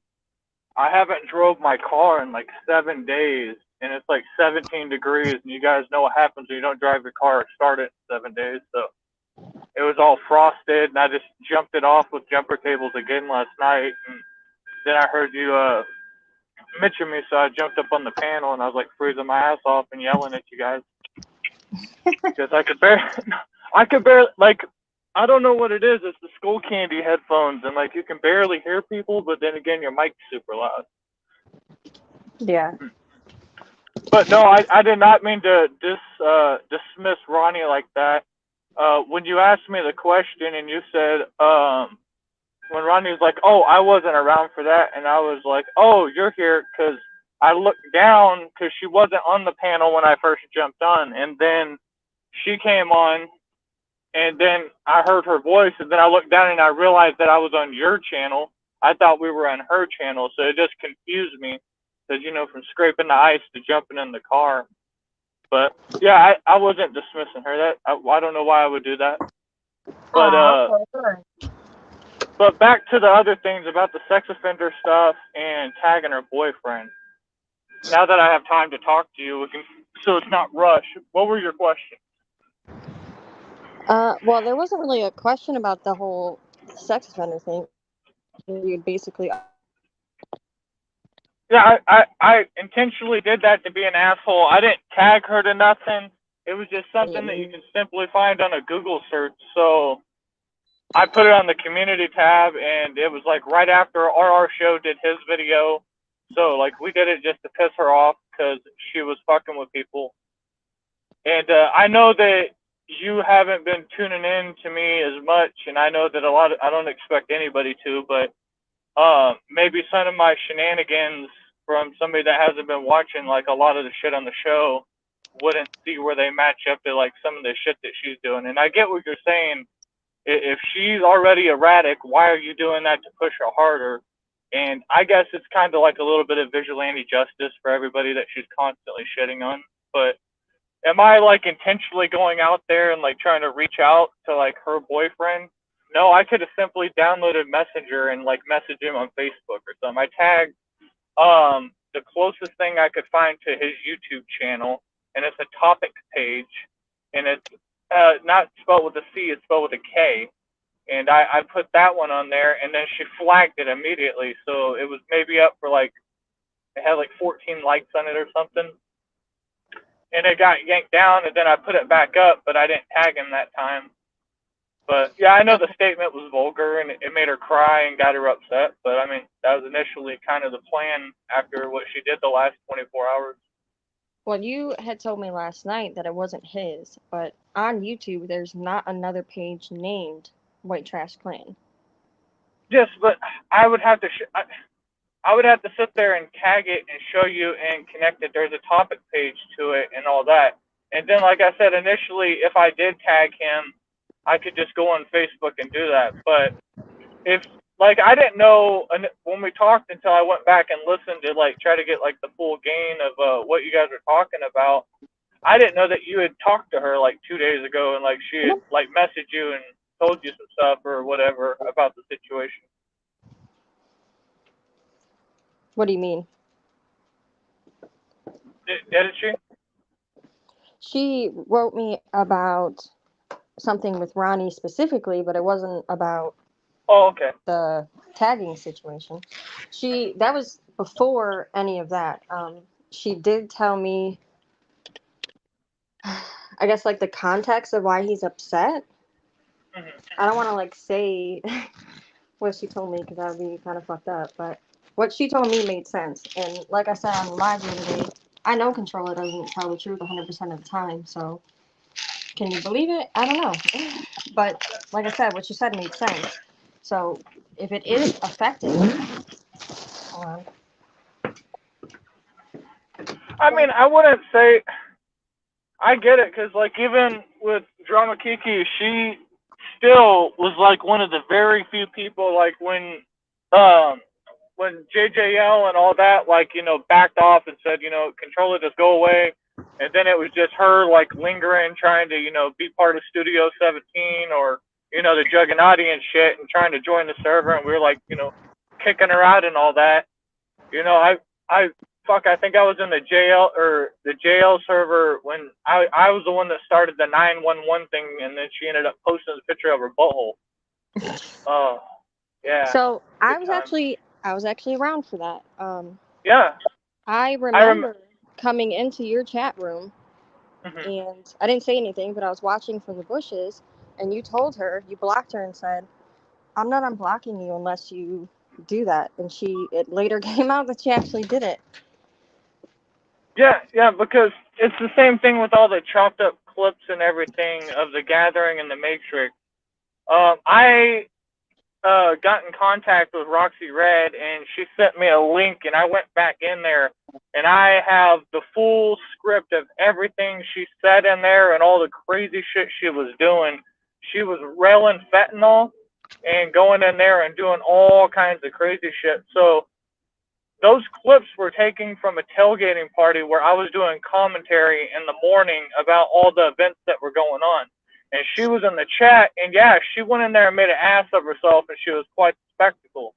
haven't drove my car in like 7 days, and it's like 17 degrees, and you guys know what happens when you don't drive your car or start it in 7 days. So it was all frosted, and I just jumped it off with jumper cables again last night, and then I heard you mention me, so I jumped up on the panel, and I was like freezing my ass off and yelling at you guys because I could barely, like I don't know what it is. It's the Skull Candy headphones, and like you can barely hear people, but then again, your mic's super loud. Yeah. But no, I did not mean to dismiss Ronnie like that. When you asked me the question and you said, when Ronnie was like, "Oh, I wasn't around for that," and I was like, "Oh, you're here," because I looked down because she wasn't on the panel when I first jumped on, and then she came on, and then I heard her voice, and then I looked down and I realized that I was on your channel. I thought we were on her channel, so it just confused me, because from scraping the ice to jumping in the car. But yeah, I wasn't dismissing her. That I don't know why I would do that. But but back to the other things about the sex offender stuff and tagging her boyfriend. Now that I have time to talk to you, so it's not rushed. What were your questions? Well, there wasn't really a question about the whole sex offender thing. You basically. Yeah, I intentionally did that to be an asshole. I didn't tag her to nothing. It was just something that you can simply find on a Google search. So I put it on the community tab, and it was like right after RR Show did his video. So like we did it just to piss her off because she was fucking with people. And I know that you haven't been tuning in to me as much, and I know that I don't expect anybody to, but maybe some of my shenanigans from somebody that hasn't been watching like a lot of the shit on the show wouldn't see where they match up to like some of the shit that she's doing. And I get what you're saying. If she's already erratic, why are you doing that to push her harder? And I guess it's kind of like a little bit of vigilante justice for everybody that she's constantly shitting on. But am I like intentionally going out there and like trying to reach out to like her boyfriend? No, I could have simply downloaded Messenger and like messaged him on Facebook or something. I tagged the closest thing I could find to his YouTube channel, and it's a topic page, and it's not spelled with a C, it's spelled with a K. And I put that one on there, and then she flagged it immediately. So it was maybe up for like, it had like 14 likes on it or something. And it got yanked down, and then I put it back up, but I didn't tag him that time. But yeah, I know the statement was vulgar and it made her cry and got her upset. But I mean, that was initially kind of the plan after what she did the last 24 hours. Well, you had told me last night that it wasn't his, but on YouTube, there's not another page named White Trash Clan. Yes, but I would have to I would have to sit there and tag it and show you and connect it. There's a topic page to it and all that. And then, like I said, initially, if I did tag him, I could just go on Facebook and do that. But if, like, I didn't know when we talked until I went back and listened to, like, try to get, like, the full gain of what you guys were talking about. I didn't know that you had talked to her, like, 2 days ago and, like, she had, like, messaged you and told you some stuff or whatever about the situation. What do you mean? Didn't she? She wrote me about something with Ronnie specifically, but it wasn't about the tagging situation. That was before any of that. She did tell me, I guess, like the context of why he's upset. Mm-hmm. I don't want to like say what she told me because that would be kind of fucked up, but what she told me made sense. And like I said on the live the other day, I know Controller doesn't tell the truth 100% of the time, so can you believe it? I don't know. But like I said, what she said made sense. So if it is affecting, hold on. I mean, I wouldn't say, I get it, because, like, even with Drama Kiki, she still was, like, one of the very few people, like, when JJL and all that, like, backed off and said, Controller, just go away. And then it was just her, like, lingering, trying to, be part of Studio 17 or, the Juggernaut and shit and trying to join the server. And we were, like, kicking her out and all that. I think I was in the JL server when I was the one that started the 911 thing, and then she ended up posting a picture of her butthole. Oh, yeah. So I was actually around for that. Yeah. I remember coming into your chat room, and I didn't say anything, but I was watching from the bushes, and you told her, you blocked her and said, I'm not unblocking you unless you do that. And it later came out that she actually did it. Yeah, because it's the same thing with all the chopped up clips and everything of the Gathering and the Matrix. I got in contact with Roxy Red, and she sent me a link, and I went back in there, and I have the full script of everything she said in there and all the crazy shit she was doing. She was railing fentanyl and going in there and doing all kinds of crazy shit. So those clips were taken from a tailgating party where I was doing commentary in the morning about all the events that were going on. And she was in the chat, and yeah, she went in there and made an ass of herself, and she was quite the spectacle.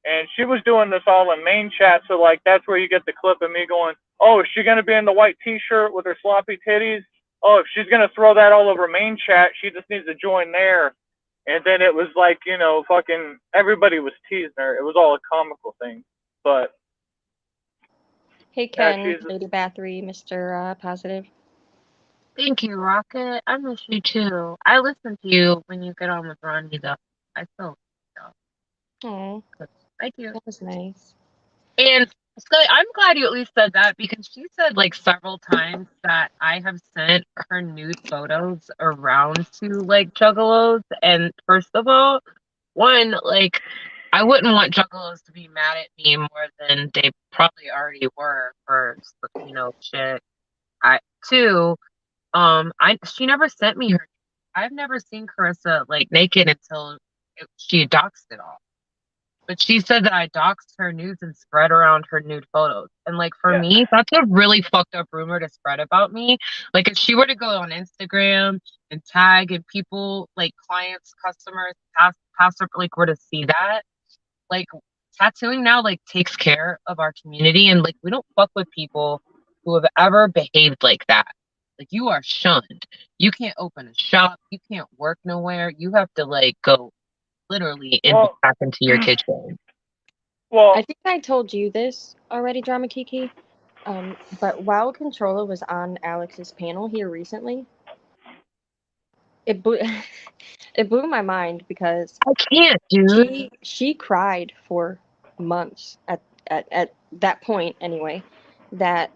And she was doing this all in main chat, so like that's where you get the clip of me going, oh, is she gonna be in the white t-shirt with her sloppy titties? Oh, if she's gonna throw that all over main chat, she just needs to join there. And then it was like, fucking everybody was teasing her. It was all a comical thing. But Hey, yeah, Ken, Lady Bathory, Mr. Positive. Thank you, Rocket. I miss you too. I listen to you when you get on with Ronnie, though. I still, Oh, I do. that was nice. And Scully, I'm glad you at least said that because she said like several times that I have sent her nude photos around to like juggalos. And first of all, one, like, I wouldn't want juggalos to be mad at me more than they probably already were for, shit. Two, she never sent me her. I've never seen Carissa like naked until she doxed it all. But she said that I doxed her nudes and spread around her nude photos. And like for me, that's a really fucked up rumor to spread about me. Like if she were to go on Instagram and tag and people like clients, customers, pastor like were to see that, like tattooing now like takes care of our community and like we don't fuck with people who have ever behaved like that. Like you are shunned. You can't open a shop. You can't work nowhere. You have to like go literally back into your kitchen. Well, I think I told you this already, Drama Kiki. But while Controller was on Alex's panel here recently, it blew it blew my mind because I can't, dude. she cried for months at that point anyway, that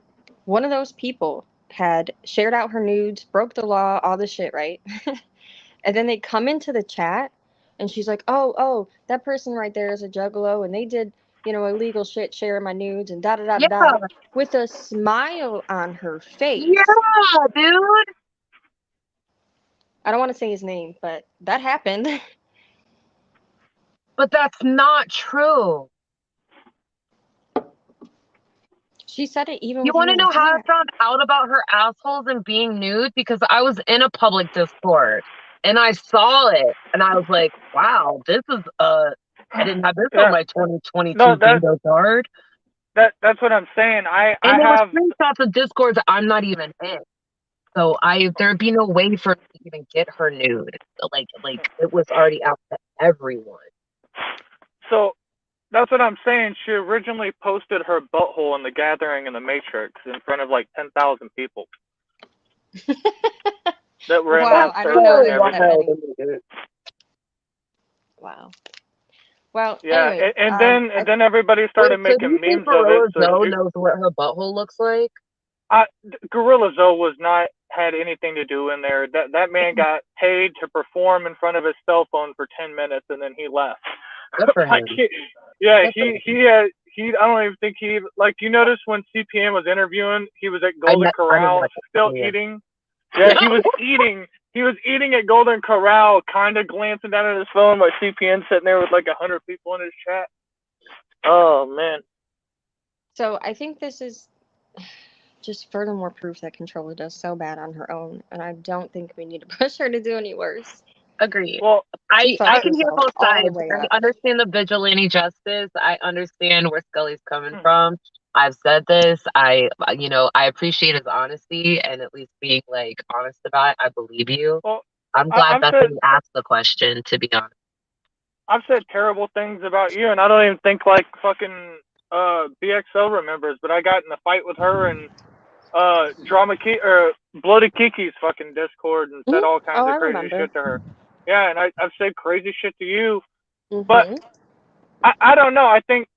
one of those people had shared out her nudes, broke the law, all this shit, right? And then they come into the chat and she's like, oh, that person right there is a juggalo and they did, illegal shit sharing my nudes and da da da da, with a smile on her face. Yeah, dude. I don't want to say his name, but that happened. But that's not true. She said it even You with want you to in know the how I chat. found out about her assholes and being nude? Because I was in a public Discord and I saw it and I was like, wow, this is I didn't have this on my 2022 bingo card. That's what I'm saying. And there were screenshots of Discords that I'm not even in. So there'd be no way for me to even get her nude. Like it was already out to everyone. So that's what I'm saying. She originally posted her butthole in the Gathering and the Matrix in front of like 10,000 people. That were in Wow, that I didn't know there were that many. Wow. Well, yeah, anyway, and then everybody started making memes of it. So knows what her butthole looks like. Gorilla Zoe had anything to do in there. That man got paid to perform in front of his cell phone for 10 minutes and then he left. Good for him. I don't even think you notice when CPM was interviewing, he was at Golden Corral still eating. Yeah, he was eating. He was eating at Golden Corral, kind of glancing down at his phone while CPN sitting there with like 100 people in his chat. Oh man. So I think this is just furthermore proof that Controller does so bad on her own, and I don't think we need to push her to do any worse. Agreed. Well, I can hear both sides. I understand the vigilante justice. I understand where Scully's coming from. I've said this. I appreciate his honesty and at least being like honest about it. I believe you. Well, I'm glad that you asked the question, to be honest. I've said terrible things about you, and I don't even think like fucking BXO remembers, but I got in a fight with her and Bloody Kiki's fucking Discord and said all kinds of crazy shit to her. Yeah, and I've said crazy shit to you, but Mm-hmm. I don't know. I think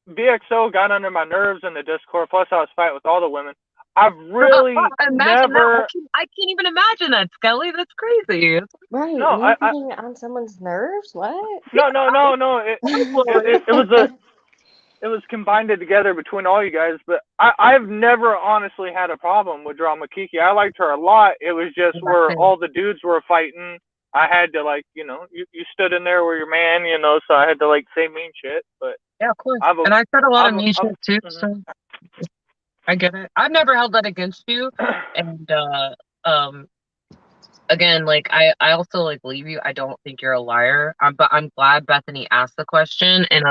BXO got under my nerves in the Discord. Plus, I was fighting with all the women. I've really Imagine that. never. I can't even imagine that, Skelly. That's crazy. Right, No, you getting on someone's nerves? What? no. It was a it was combined together between all you guys. But I've never honestly had a problem with Drama Kiki. I liked her a lot. It was just where all the dudes were fighting. I had to like, you stood in there where your man, so I had to like say mean shit. But Yeah, of course. I've, And I said a lot of I've, mean I've shit too, so I get it. I've never held that against you. And um again, like I also like believe you. I don't think you're a liar. But I'm glad Bethany asked the question. And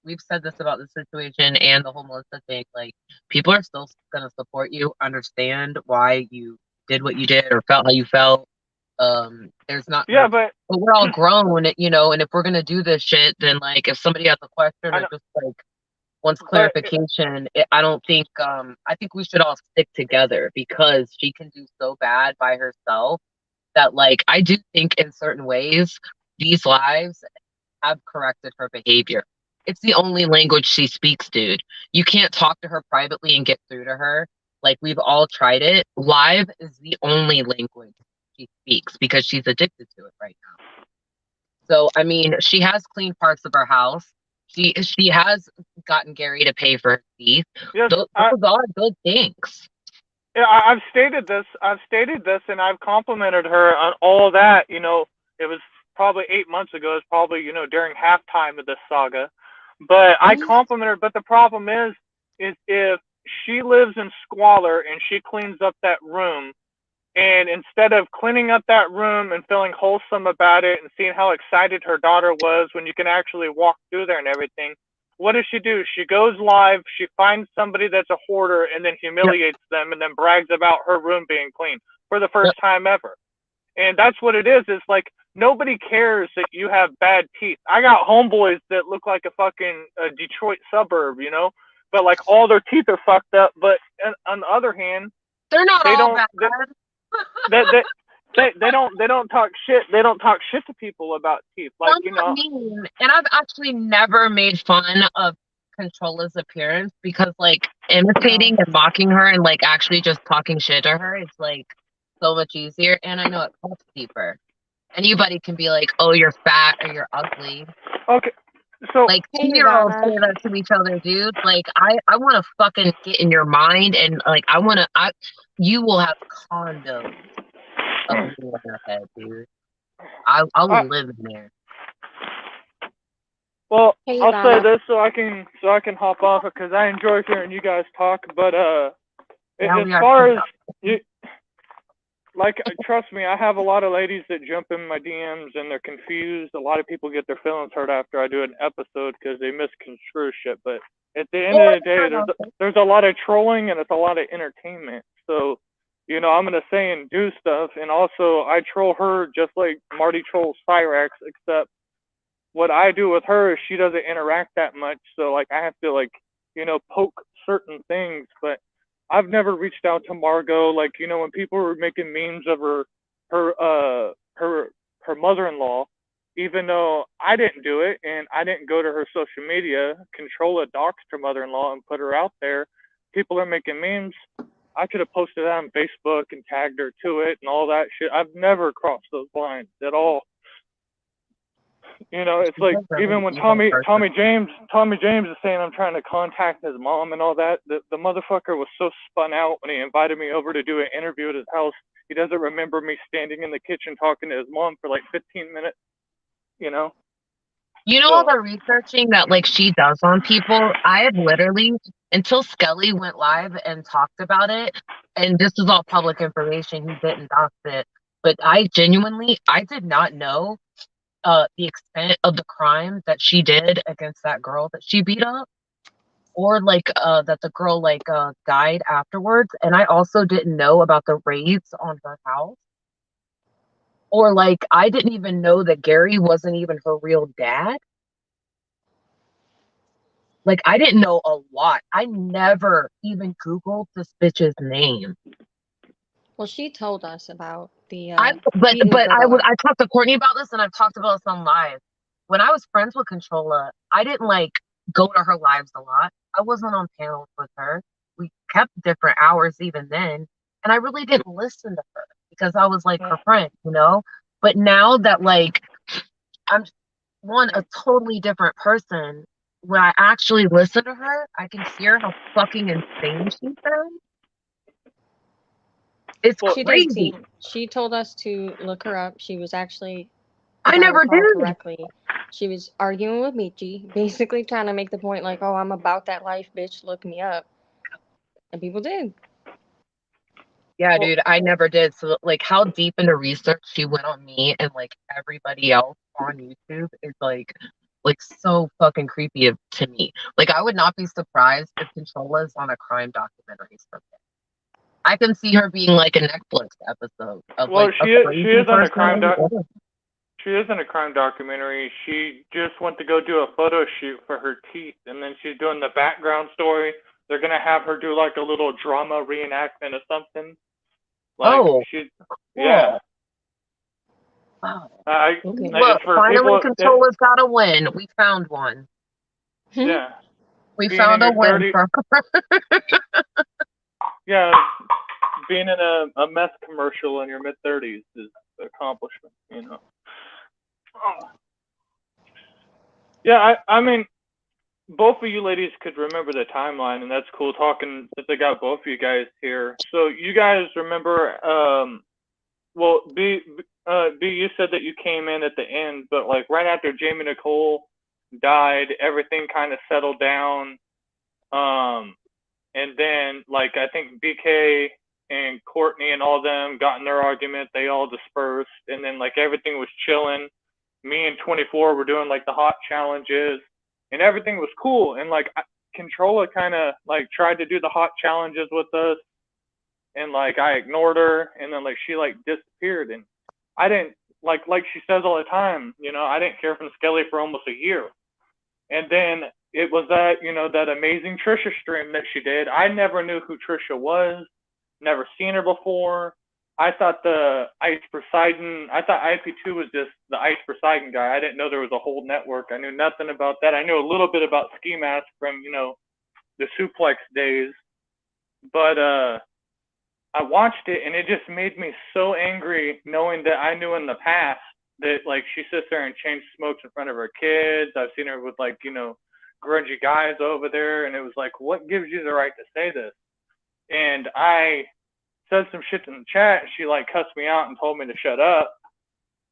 we've said this about the situation and the whole Melissa thing. Like people are still gonna support you, understand why you did what you did or felt how you felt. There's not yeah, but we're all grown, and if we're gonna do this shit, then like if somebody has a question I or know, just like wants but clarification, I don't think I think we should all stick together because she can do so bad by herself that like I do think in certain ways these lives have corrected her behavior. It's the only language she speaks, dude. You can't talk to her privately and get through to her. Like we've all tried it. Live is the only language she speaks because she's addicted to it right now. So I mean, she has cleaned parts of her house. She has gotten Gary to pay for his teeth. yes, Those are good things. yeah, I've stated this. And I've complimented her on all of that. It was probably 8 months ago. It's probably during halftime of this saga. But I complimented her. But the problem is if she lives in squalor and she cleans up that room, and instead of cleaning up that room and feeling wholesome about it and seeing how excited her daughter was when you can actually walk through there and everything, what does she do? She goes live, she finds somebody that's a hoarder and then humiliates them and then brags about her room being clean for the first time ever. And that's what it is. It's like nobody cares that you have bad teeth. I got homeboys that look like a fucking Detroit suburb, but like all their teeth are fucked up. But on the other hand, They're not they all don't. bad. They don't talk shit. They don't talk shit to people about teeth. Like Somewhat mean, and I've actually never made fun of Controla's appearance because like imitating and mocking her and like actually just talking shit to her is like so much easier, and I know it cuts deeper. Anybody can be like, "Oh, you're fat" or "You're ugly." Okay, so Like Hey, 2-year-olds say Ivana. that to each other, dude. Like I want to fucking get in your mind and like you will have condos of me in your head, dude. I will live in there. well, Hey, I'll say Ivana. this so I can hop off because I enjoy hearing you guys talk. But Yeah, as we are. far as you, like, trust me, I have a lot of ladies that jump in my DMs and they're confused. A lot of people get their feelings hurt after I do an episode because they misconstrue shit. But at the end of the day, there's a lot of trolling and it's a lot of entertainment. So, I'm gonna say and do stuff, and also I troll her just like Marty trolls Cyrax, except what I do with her is she doesn't interact that much. So like I have to like, poke certain things, but I've never reached out to Margot. Like, when people were making memes of her mother-in-law, even though I didn't do it and I didn't go to her social media, control a doxed her mother-in-law and put her out there. People are making memes. I could have posted that on Facebook and tagged her to it and all that shit. I've never crossed those lines at all. It's like even when Tommy James is saying I'm trying to contact his mom and all that, the motherfucker was so spun out when he invited me over to do an interview at his house. He doesn't remember me standing in the kitchen talking to his mom for like 15 minutes, You know all the researching that like she does on people? I have literally until Skelly went live and talked about it, and this is all public information, he didn't dox it. But I did not know the extent of the crime that she did against that girl that she beat up, or like that the girl like died afterwards. And I also didn't know about the raids on her house, or like I didn't even know that Gary wasn't even her real dad. Like I didn't know a lot. I never even Googled this bitch's name. Well, she told us about the but feeding the gorilla. I talked to Courtney about this, and I've talked about this on live. When I was friends with Controlla, I didn't like go to her lives a lot. I wasn't on panels with her. We kept different hours even then, and I really didn't listen to her because I was like her friend, you know. But now that like I'm a totally different person, when I actually listen to her, I can hear how fucking insane she sounds. It's She did. crazy. She told us to look her up. She was actually, I if I never recall did. correctly, she was arguing with Michi, basically trying to make the point like, "Oh, I'm about that life, bitch. Look me up," and people did. Yeah, dude, I never did. So, like, how deep into research she went on me and like everybody else on YouTube is like so fucking creepy to me. Like, I would not be surprised if Controlla's on a crime documentary someday. I can see her being like a Netflix episode of Well, like a she crazy is on a person. she is in a crime documentary. She just went to go do a photo shoot for her teeth, and then she's doing the background story. They're gonna have her do like a little drama reenactment of something. Like Oh, she, cool. yeah. Wow. Okay. Look, It's for finally people. Controlla's got a win. We found one. Yeah, We being in found a your win 30s. for Yeah, being in a meth commercial in your mid-30s is an accomplishment. You know. Yeah, I mean, both of you ladies could remember the timeline, and that's cool talking that they got both of you guys here. So you guys remember, well, B, you said that you came in at the end, but like right after Jamie Nicole died, everything kind of settled down. And then like I think BK and Courtney and all them got in their argument. They all dispersed, and then like everything was chilling. Me and 24 were doing like the hot challenges, and everything was cool. And like Controlla kind of like tried to do the hot challenges with us, and like I ignored her, and then like she like disappeared, and I didn't like she says all the time, you know, I didn't hear from Skelly for almost a year. And then it was that, you know, that amazing Trisha stream that she did. I never knew who Trisha was, never seen her before. I thought the Ice Poseidon, I thought IP2 was just the Ice Poseidon guy. I didn't know there was a whole network. I knew nothing about that. I knew a little bit about Ski Mask from, you know, the Suplex days. But I watched it and it just made me so angry knowing that I knew in the past that like she sits there and chain smokes in front of her kids. I've seen her with like, you know, grungy guys over there, and it was like, what gives you the right to say this? And I said some shit in the chat, and she like cussed me out and told me to shut up.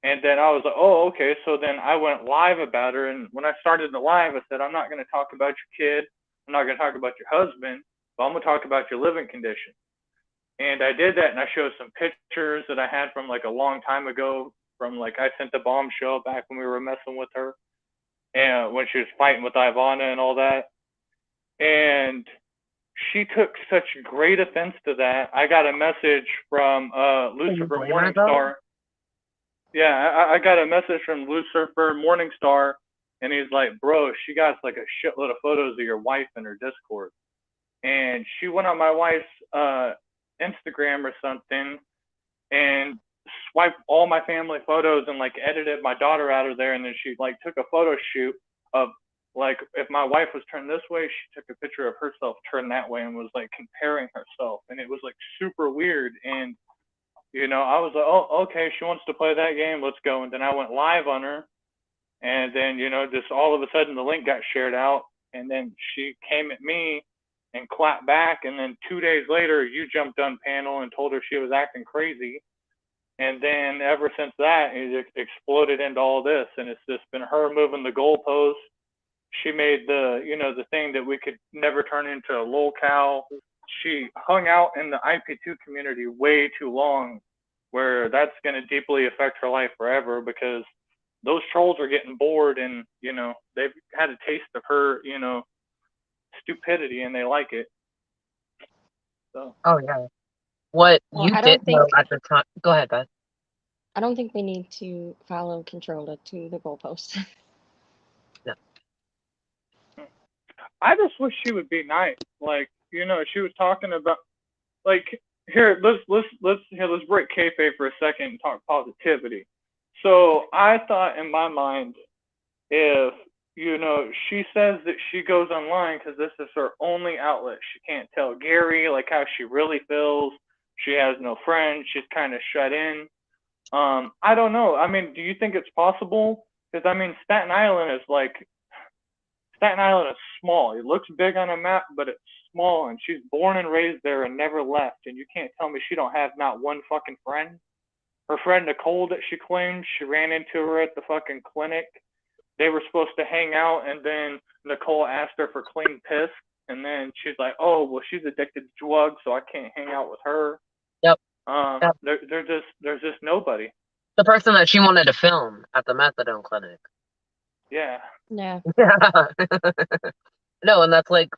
And then I was like, oh, okay. So then I went live about her, and when I started the live, I said, I'm not going to talk about your kid, I'm not going to talk about your husband, but I'm going to talk about your living conditions. And I did that, and I showed some pictures that I had from like a long time ago, from like I sent the bombshell back when we were messing with her, and when she was fighting with Ivana and all that. And she took such great offense to that. I got a message from Lucifer Morningstar. Yeah, I got a message from Lucifer Morningstar, and he's like, bro, she got like a shitload of photos of your wife in her Discord. And she went on my wife's Instagram or something and swiped all my family photos and like edited my daughter out of there, and then she like took a photo shoot of like if my wife was turned this way, she took a picture of herself turned that way and was like comparing herself, and it was like super weird. And you know, I was like, oh, okay, she wants to play that game, let's go. And then I went live on her, and then you know, just all of a sudden the link got shared out, and then she came at me and clapped back, and then 2 days later you jumped on panel and told her she was acting crazy. And then ever since that, it exploded into all this, and it's just been her moving the goalposts. She made the, you know, the thing that we could never turn into a lolcow. She hung out in the IP2 community way too long, where that's going to deeply affect her life forever, because those trolls are getting bored, and you know they've had a taste of her, you know, stupidity, and they like it. So. Oh yeah. What Well, you I did don't know think at the time. Go ahead, Beth. I don't think we need to follow Controlla to the goalpost. No. I just wish she would be nice. Like, you know, she was talking about, like, let's break kayfabe for a second and talk positivity. So I thought in my mind, if she says that she goes online because this is her only outlet. She can't tell Gary like how she really feels. She has no friends. She's kind of shut in. I don't know. I mean, do you think it's possible? Because I mean, Staten Island is small. It looks big on a map, but it's small, and she's born and raised there and never left. And you can't tell me she don't have not one fucking friend. Her friend Nicole that she claims she ran into her at the fucking clinic. They were supposed to hang out, and then Nicole asked her for clean piss, and then she's like, "Oh, well, she's addicted to drugs, so I can't hang out with her." Yep. Yep. There's just nobody. The person that she wanted to film at the methadone clinic. Yeah. Yeah. No, and that's like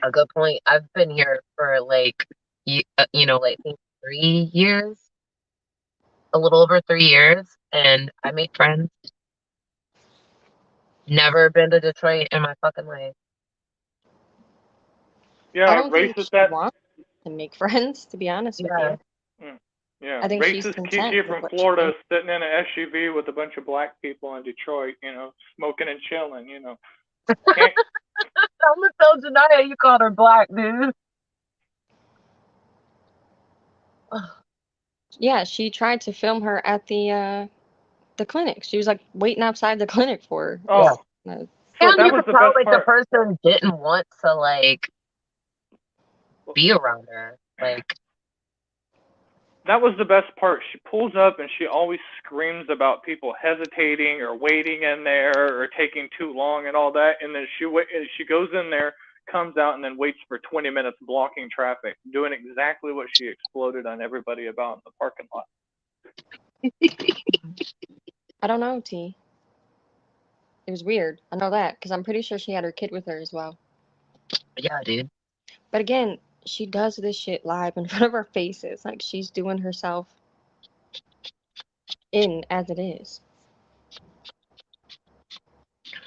a good point. I've been here for like 3 years, a little over 3 years, and I made friends. Never been to Detroit in my fucking life. Yeah, I don't think racist she wants to make friends, to be honest with Yeah. you. Yeah, I think she's racist content Kiki with from what she Florida thinks. sitting in an SUV with a bunch of black people in Detroit, smoking and chilling, Can't, I'm gonna tell Janaya you called her black, dude. Yeah, she tried to film her at the clinic. She was like waiting outside the clinic for her. oh, Uh, so And that you was could the tell best like the part. person didn't want to like be around her. Like That was the best part. She pulls up and she always screams about people hesitating or waiting in there or taking too long and all that. And then she goes in there, comes out, and then waits for 20 minutes blocking traffic, doing exactly what she exploded on everybody about in the parking lot. I don't know, T. It was weird. I know that because I'm pretty sure she had her kid with her as well. yeah, dude. But again, she does this shit live in front of our faces. Like she's doing herself in as it is.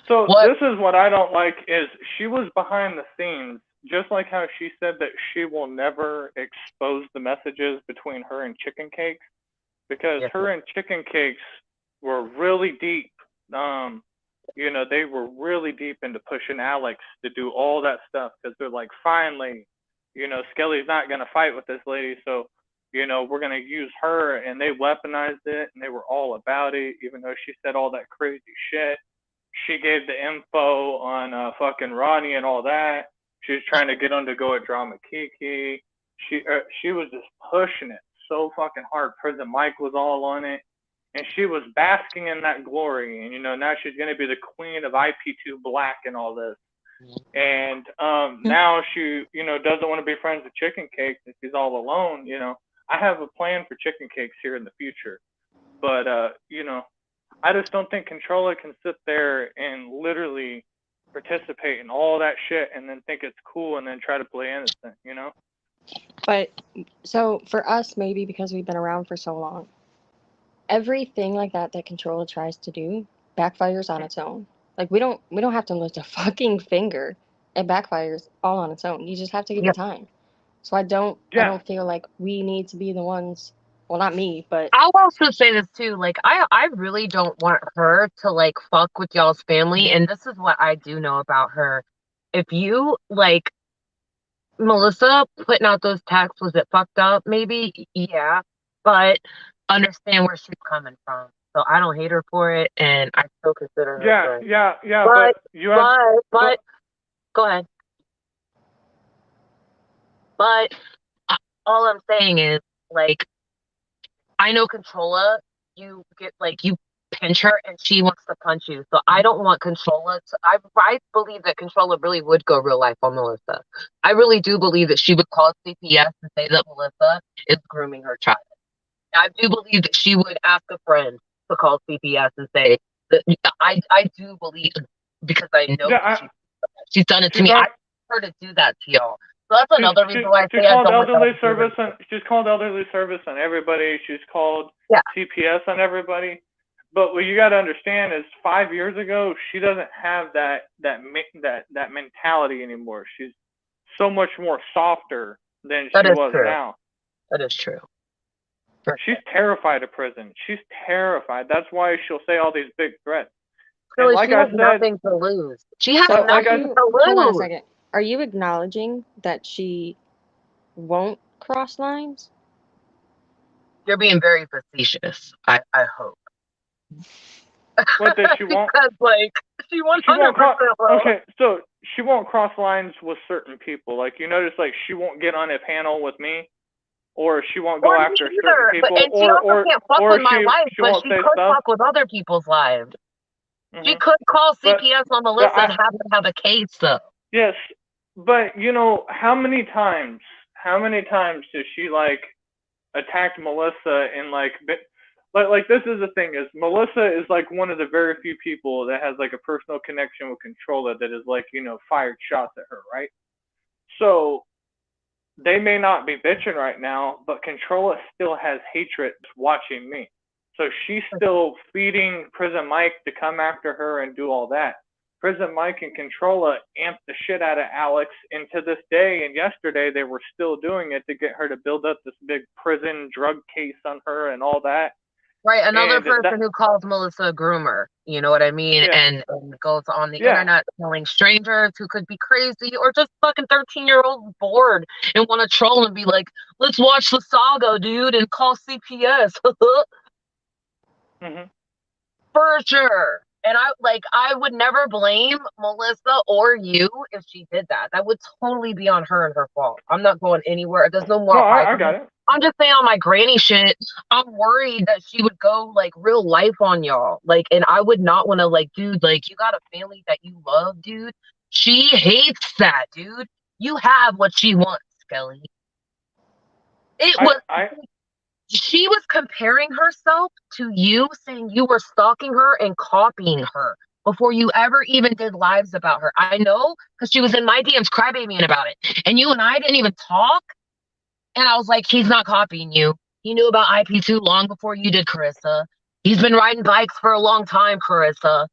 So What? this is what I don't like is she was behind the scenes, just like how she said that she will never expose the messages between her and Chicken Cakes, because Yeah. her and Chicken Cakes were really deep. They were really deep into pushing Alex to do all that stuff because they're like, finally, Skelly's not gonna fight with this lady, so we're gonna use her, and they weaponized it, and they were all about it, even though she said all that crazy shit. She gave the info on fucking Ronnie and all that. She was trying to get him to go at Drama Kiki. She was just pushing it so fucking hard. Prison Mike was all on it, and she was basking in that glory. And now she's gonna be the queen of IP2 Black and all this. And now she doesn't want to be friends with Chicken Cakes and she's all alone. I have a plan for Chicken Cakes here in the future, but I just don't think Controller can sit there and literally participate in all that shit and then think it's cool and then try to play innocent. But so for us, maybe because we've been around for so long, everything like that Controller tries to do backfires on its own. Like we don't have to lift a fucking finger. It backfires all on its own. You just have to give Yeah. it time. So I don't feel like we need to be the ones. Well, not me, but I'll also say this too. Like, I really don't want her to like fuck with y'all's family. And this is what I do know about her. If you like Melissa putting out those texts, was it fucked up? Maybe, yeah. But understand where she's coming from. So I don't hate her for it, and I still consider her Yeah, friend. yeah. But you have. but go ahead. But all I'm saying is like I know Controlla, you get like you pinch her and she wants to punch you. So I don't want Controlla to I believe that Controlla really would go real life on Melissa. I really do believe that she would call CPS and say that Melissa is grooming her child. I do believe that she would ask a friend to call CPS and say that I do believe because I know Yeah, she's done it to she's me. on. I want her to do that to y'all. So that's another reason why I She say I called don't want elderly that to service happen. she's called elderly service on everybody. She's called Yeah. CPS on everybody. But what you got to understand is 5 years ago she doesn't have that mentality anymore. She's so much more softer than That she is was true. now. That is true. She's terrified of prison. She's terrified. That's why she'll say all these big threats. And Really, like she I has said, nothing to lose. She has So like nothing to hold on a lose. second. Are you acknowledging that she won't cross lines? You're being very facetious. I hope. what that she won't. Because like she 100% She won't cross. will. Okay, so she won't cross lines with certain people. Like you notice, like she won't get on a panel with me, or she won't go Or me after certain either. But people, and she also can't fuck or with my life, she but won't she say could stuff. fuck with other people's lives. She Hmm. could call But CPS on but Melissa and have them have a case though. yes, but you know how many times does she like attacked Melissa and like this is the thing is Melissa is like one of the very few people that has like a personal connection with Controller that is like fired shots at her, right? So they may not be bitching right now, but Controller still has hatred watching me. So she's still feeding Prison Mike to come after her and do all that. Prison Mike and Controller amped the shit out of Alex, and to this day and yesterday they were still doing it to get her to build up this big prison drug case on her and all that. Right, another And person who calls Melissa a groomer, you know what I mean? Yeah. And goes on the Yeah. internet telling strangers who could be crazy or just fucking 13-year-olds bored and want to troll and be like, let's watch the saga, dude, and call CPS. hmm For sure. And I would never blame Melissa or you if she did that. That would totally be on her and her fault. I'm not going anywhere. There's no more. No, I got it. I'm just saying on my granny shit, I'm worried that she would go like real life on y'all. Like, and I would not want to dude, like you got a family that you love, dude. She hates that, dude. You have what she wants, Skelly. She was comparing herself to you, saying you were stalking her and copying her before you ever even did lives about her. I know because she was in my DMs crybabying about it. And you and I didn't even talk. And I was like, he's not copying you. He knew about IP2 long before you did, Carissa. He's been riding bikes for a long time, Carissa.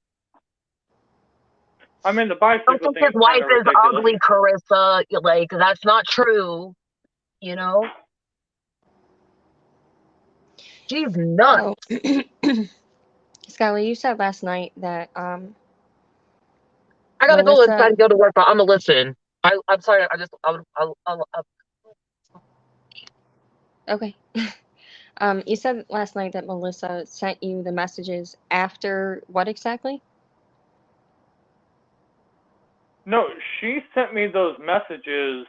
I mean, the bicycle Don't think thing his is wife kind of is ridiculous. ugly, Carissa. Like, that's not true. You know? She's nuts. Oh. Skylar, you said last night that I gotta go Melissa- inside and go to work, but I'm gonna listen. I'm sorry. Okay. You said last night that Melissa sent you the messages after what exactly? No, she sent me those messages.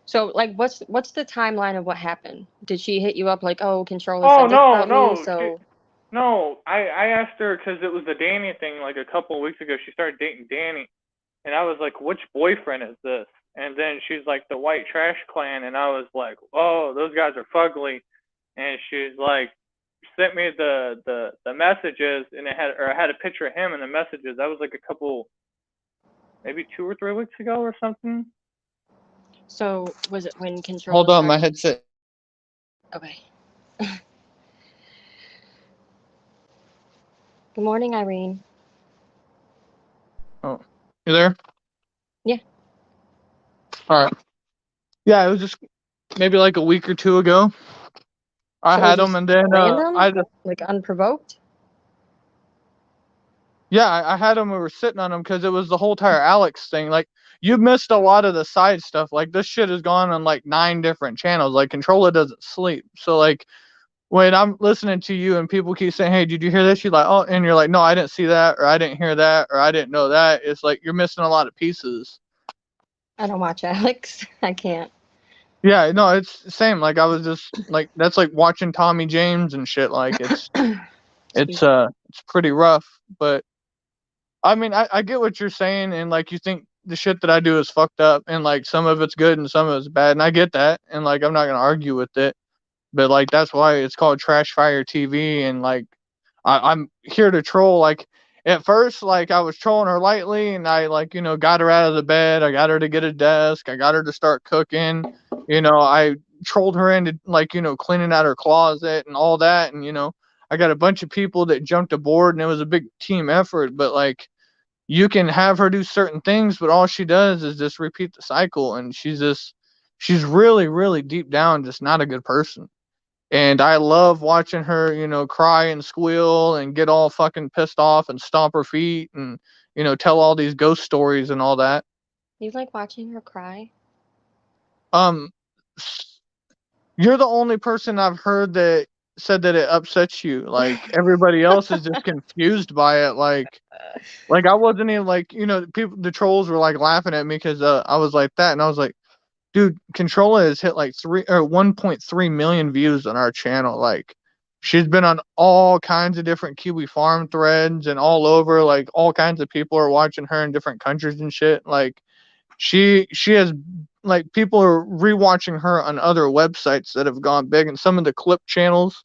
So, like, what's the timeline of what happened? Did she hit you up like, "Oh, Controller Oh said this about no, me," so no. I asked her because it was the Danny thing like a couple of weeks ago. She started dating Danny, and I was like, "Which boyfriend is this?" And then she's like, "The White Trash Clan," and I was like, "Oh, those guys are fugly." And she's like, sent me the messages, and I had a picture of him in the messages. That was like a couple, maybe 2 or 3 weeks ago or something. So was it when Controller? Hold on, my headset. Okay. Good morning, Irene. Oh, you there? Yeah. All right. Yeah, it was just maybe like a week or two ago. I So had was them, and this then random? I just Like unprovoked? yeah, I had them. We were sitting on them because it was the whole entire Alex thing. Like you missed a lot of the side stuff. Like this shit has gone on like 9 different channels. Like Controller doesn't sleep, so like when I'm listening to you and people keep saying, "Hey, did you hear this?" You're like, "Oh," and you're like, "No, I didn't see that, or I didn't hear that, or I didn't know that." It's like you're missing a lot of pieces. I don't watch Alex. I can't. Yeah, no, it's the same. Like I was just like that's like watching Tommy James and shit. Like it's it's pretty rough. But I mean, I get what you're saying, and like you think the shit that I do is fucked up, and like some of it's good and some of it's bad, and I get that, and like I'm not gonna argue with it. But like that's why it's called Trash Fire TV, and like I'm here to troll. Like at first, like I was trolling her lightly, and I like got her out of the bed. I got her to get a desk. I got her to start cooking. I trolled her into like cleaning out her closet and all that, and I got a bunch of people that jumped aboard, and it was a big team effort. But like you can have her do certain things, but all she does is just repeat the cycle, and she's just she's really, really deep down just not a good person. And I love watching her, cry and squeal and get all fucking pissed off and stomp her feet and, tell all these ghost stories and all that. You like watching her cry? Um, you're the only person I've heard that said that it upsets you. Like everybody else is just confused by it. Like I wasn't even like, people, the trolls were like laughing at me because I was like that, and I was like, dude, Controlla has hit like 1.3 million views on our channel. Like, she's been on all kinds of different Kiwi farm threads and all over. Like, all kinds of people are watching her in different countries and shit. Like, she has, like, people are rewatching her on other websites that have gone big, and some of the clip channels.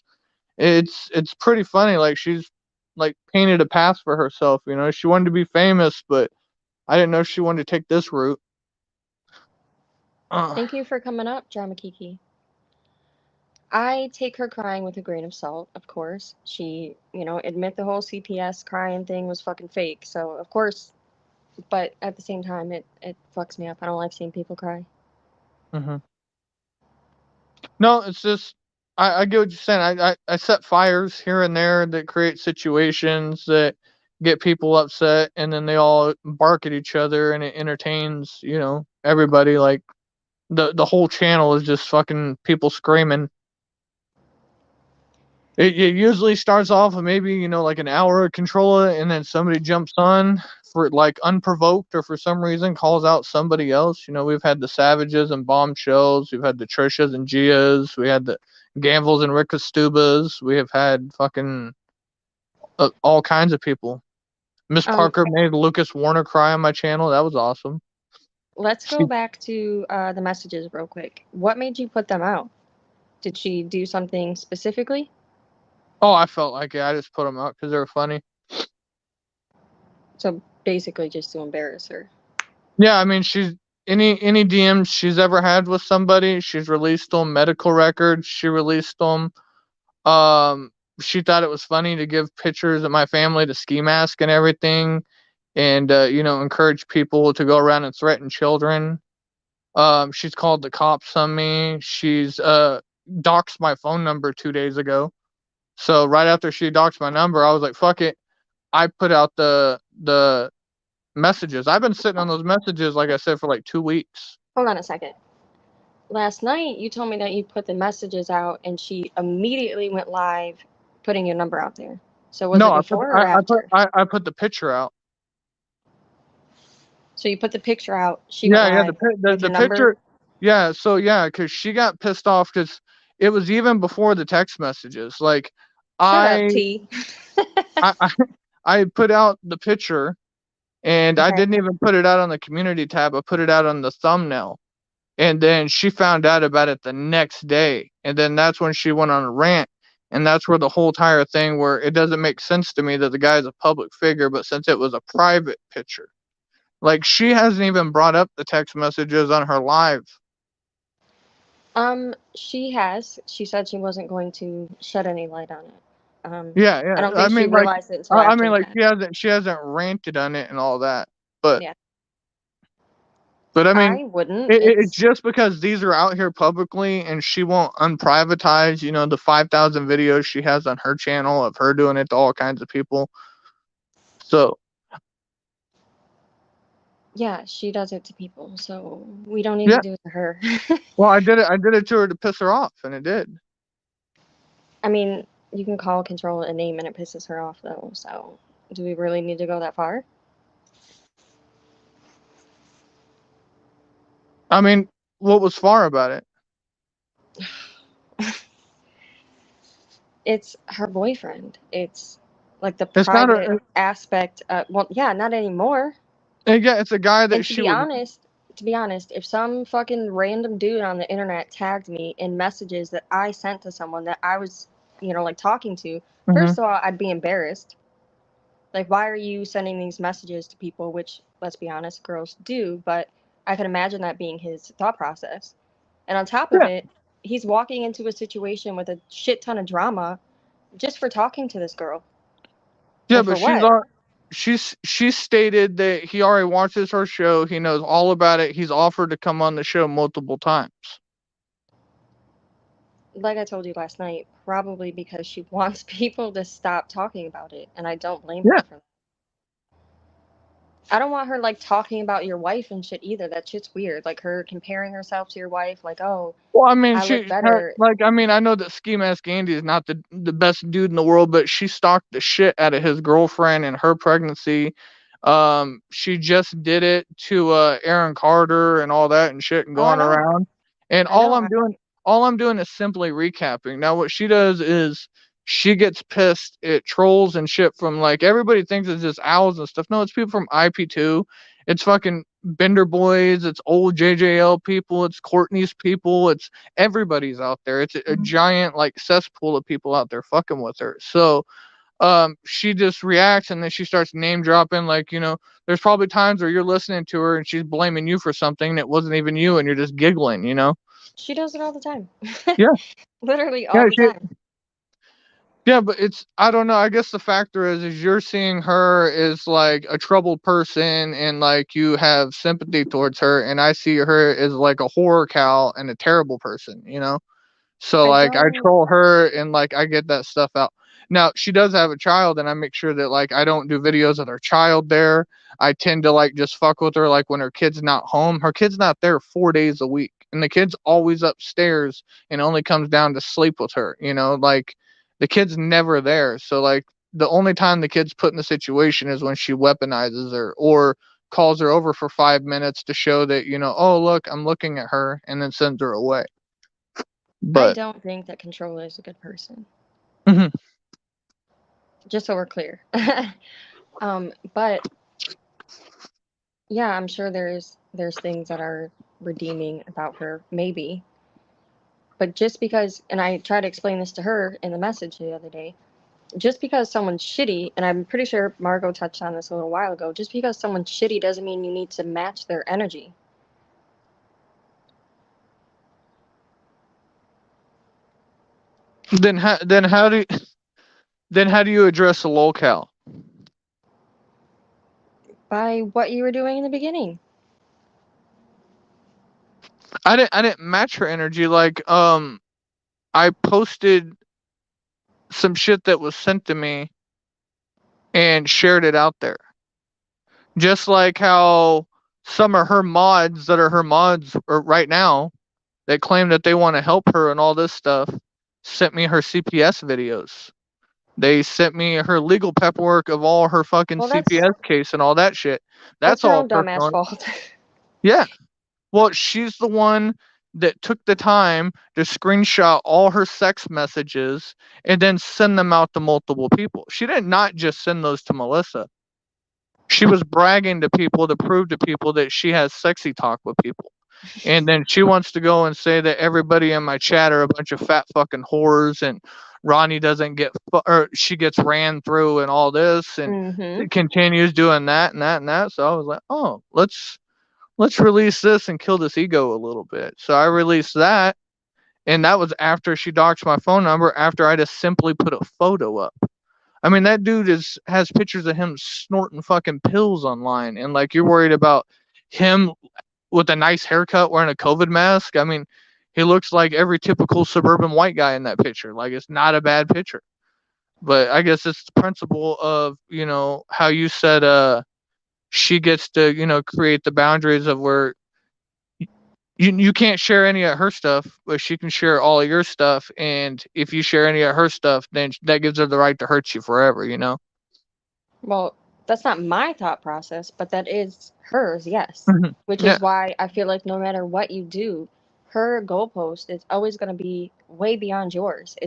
It's pretty funny. Like, she's like painted a path for herself. She wanted to be famous, but I didn't know she wanted to take this route. Thank you for coming up, Drama Kiki. I take her crying with a grain of salt, of course. She, admit the whole CPS crying thing was fucking fake, so of course. But at the same time, it fucks me up. I don't like seeing people cry. Mm-hmm. No, it's just I get what you're saying. I set fires here and there that create situations that get people upset, and then they all bark at each other, and it entertains everybody. Like the whole channel is just fucking people screaming. It usually starts off with maybe like an hour of Controlla, and then somebody jumps on for like unprovoked or for some reason calls out somebody else. We've had the Savages and Bombshells, we've had the Trishas and Gias, we had the Gambles and Rickastubas, we have had fucking all kinds of people. Miss Parker made Lucas Warner cry on my channel. That was awesome. Let's go back to the messages real quick. What made you put them out? Did she do something specifically? Oh, I felt like it. I just put them out because they were funny. So basically just to embarrass her. Yeah, I mean, she's any DMs she's ever had with somebody, she's released them. Medical records, she released them. She thought it was funny to give pictures of my family to ski mask and everything, and encourage people to go around and threaten children. She's called the cops on me. She's doxed my phone number 2 days ago. So right after she doxed my number, I was like, fuck it. I put out the messages. I've been sitting on those messages, like I said, for like 2 weeks. Hold on a second. Last night, you told me that you put the messages out, and she immediately went live, putting your number out there. So was it before or after? I put the picture out. So you put the picture out. She went live with your picture. Number? Yeah, so yeah, because she got pissed off because it was even before the text messages. Like, Shut up, T. I put out the picture, and I didn't even put it out on the community tab. I put it out on the thumbnail. And then she found out about it the next day. And then that's when she went on a rant. And that's where the whole entire thing, where it doesn't make sense to me that the guy's a public figure, but since it was a private picture, like, she hasn't even brought up the text messages on her live. She has. She said she wasn't going to shed any light on it. Yeah. I don't think she realized it until after. I mean, like, she hasn't ranted on it and all that. But yeah. But I mean, I wouldn't. It's just because these are out here publicly, and she won't unprivatize, the 5,000 videos she has on her channel of her doing it to all kinds of people. So. Yeah, she does it to people, so we don't need to do it to her. Well, I did it to her to piss her off, and it did. I mean, you can call Controlla a name and it pisses her off, though, so do we really need to go that far? I mean, what was far about it? It's her boyfriend. It's like the private aspect. Well, yeah, not anymore. Yeah, it's a guy that and to be honest, if some fucking random dude on the internet tagged me in messages that I sent to someone that I was, like talking to, first of all, I'd be embarrassed. Like, why are you sending these messages to people, which, let's be honest, girls do, but I can imagine that being his thought process. And on top of it, he's walking into a situation with a shit ton of drama just for talking to this girl. Yeah, but she stated that he already watches her show. He knows all about it. He's offered to come on the show multiple times. Like I told you last night, probably because she wants people to stop talking about it, and I don't blame her Yeah. for that. I don't want her like talking about your wife and shit either. That shit's weird. Like her comparing herself to your wife, like, oh, Well, I mean, I look better. I know that Ski Mask Andy is not the best dude in the world, but she stalked the shit out of his girlfriend and her pregnancy. She just did it to Aaron Carter and all that and shit and Oh, I going know. around. And I know. all I'm doing is simply recapping. Now, what she does is she gets pissed at trolls and shit from like everybody thinks it's just owls and stuff. No, it's people from IP2. It's fucking Bender Boys, it's old JJL people, it's Courtney's people, it's everybody's out there. It's a giant like cesspool of people out there fucking with her. So she just reacts and then she starts name dropping like, there's probably times where you're listening to her and she's blaming you for something that wasn't even you and you're just giggling. She does it all the time. Yeah. Literally Yeah, all the time. yeah, but I don't know. I guess the factor is you're seeing her as like a troubled person and like you have sympathy towards her, and I see her as like a horror cow and a terrible person. So I like I don't. troll her and like I get that stuff out. Now she does have a child, and I make sure that like I don't do videos of her child there. I tend to like just fuck with her like when her kid's not home. Her kid's not there 4 days a week, and the kid's always upstairs and only comes down to sleep with her. Like the kid's never there. So like the only time the kid's put in the situation is when she weaponizes her or calls her over for 5 minutes to show that oh look, I'm looking at her, and then sends her away. I But don't think that Controller is a good person. Mhm. Just so we're clear. But yeah, I'm sure there's things that are redeeming about her, maybe. But just because, and I tried to explain this to her in the message the other day, just because someone's shitty, and I'm pretty sure Margot touched on this a little while ago, just because someone's shitty doesn't mean you need to match their energy. then how do you address a lolcow? By what you were doing in the beginning. I didn't match her energy. Like I posted some shit that was sent to me and shared it out there. Just like how some of her mods that are her mods right now that claim that they want to help her and all this stuff sent me her CPS videos. They sent me her legal paperwork of all her fucking Well, CPS case and all that shit. that's That's her all own dumbass personal. fault. Yeah. Well, she's the one that took the time to screenshot all her sex messages and then send them out to multiple people. She did not just send those to Melissa. She was bragging to people to prove to people that she has sexy talk with people. And then she wants to go and say that everybody in my chat are a bunch of fat fucking whores and Ronnie doesn't get, or she gets ran through and all this and Mm-hmm. continues doing that and that and that. So I was like, oh, let's release this and kill this ego a little bit. So I released that, and that was after she doxed my phone number, after I just simply put a photo up. I mean, that dude has pictures of him snorting fucking pills online, and like you're worried about him with a nice haircut wearing a COVID mask. I mean, he looks like every typical suburban white guy in that picture. Like it's not a bad picture. But I guess it's the principle of, how you said she gets to, create the boundaries of where you can't share any of her stuff, but she can share all of your stuff. And if you share any of her stuff, then that gives her the right to hurt you forever. Well, that's not my thought process, but that is hers, yes. Mhm. Which Yeah. is why I feel like no matter what you do, her goalpost is always going to be way beyond yours.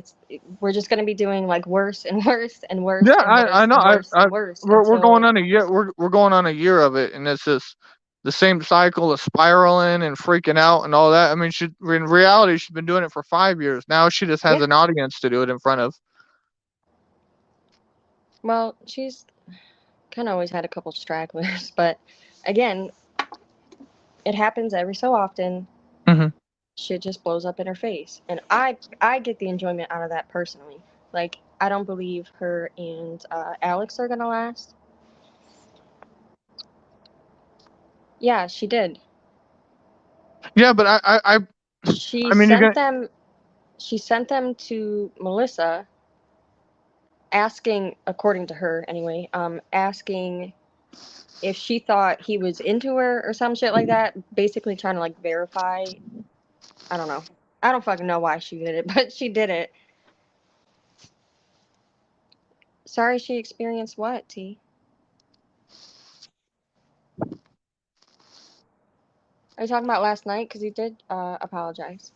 We're just going to be doing like worse and worse and worse Yeah, and worse I know. and worse and worse We're going until on a year. We're going on a year of it, and it's just the same cycle of spiraling and freaking out and all that. I mean, in reality, she's been doing it for 5 years now. She just has yeah. an audience to do it in front of. Well, she's kind of always had a couple stragglers, but again, it happens every so often. Hmm. Shit just blows up in her face, and I get the enjoyment out of that personally. Like I don't believe her and Alex are gonna last. Yeah, she did. Yeah, but She I mean, you're sent gonna. them. She sent them to Melissa, asking, according to her anyway, asking if she thought he was into her or some shit like that. Basically, trying to like verify. I don't know. I don't fucking know why she did it, but she did it. Sorry, she experienced what, T? Are you talking about last night? Because you did apologize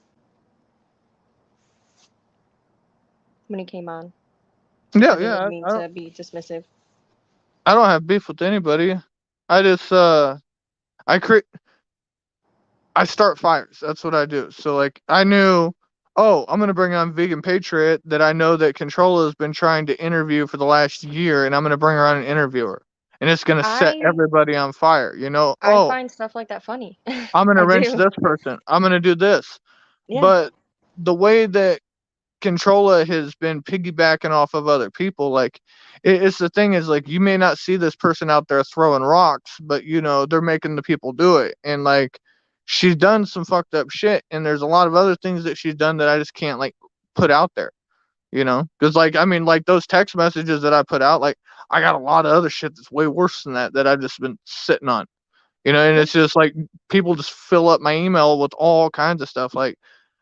when he came on. I Yeah, didn't yeah. mean to be dismissive. I don't have beef with anybody. I just I create. I start fires. That's what I do. So like I knew, oh, I'm gonna bring on Vegan Patriot that I know that Controlla has been trying to interview for the last year, and I'm gonna bring her on an interviewer, and it's gonna set I everybody on fire. I Oh, find stuff like that funny. I'm gonna I wrench do. this person. I'm gonna do this. Yeah. But the way that Controlla has been piggybacking off of other people, like it's the thing is like you may not see this person out there throwing rocks, but they're making the people do it. And like she's done some fucked up shit, and there's a lot of other things that she's done that I just can't like put out there, because like I mean like those text messages that I put out, like I got a lot of other shit that's way worse than that I've just been sitting on. And Yeah. it's just like people just fill up my email with all kinds of stuff. Like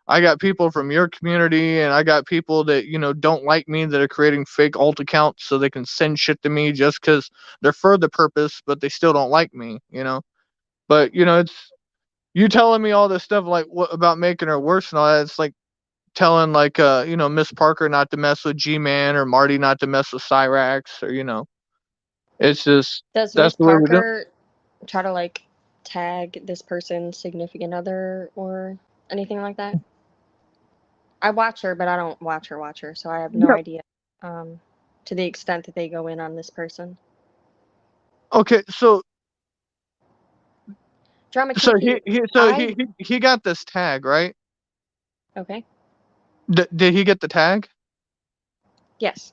I got people from your community, and I got people that don't like me that are creating fake alt accounts so they can send shit to me just because they're for the purpose, but they still don't like me. But it's you telling me all this stuff like what about making her worse and all that. It's like telling like Miss Parker not to mess with G-Man, or Marty not to mess with Cyrax, or it's just Does that's Miss the way we do. Parker try to like tag this person's significant other or anything like that? I watch her, but I don't watch her, so I have no Yeah. idea. Um, to the extent that they go in on this person. Okay, so Drama so Kiki, I he got this tag, right? okay. Did he get the tag? Yes.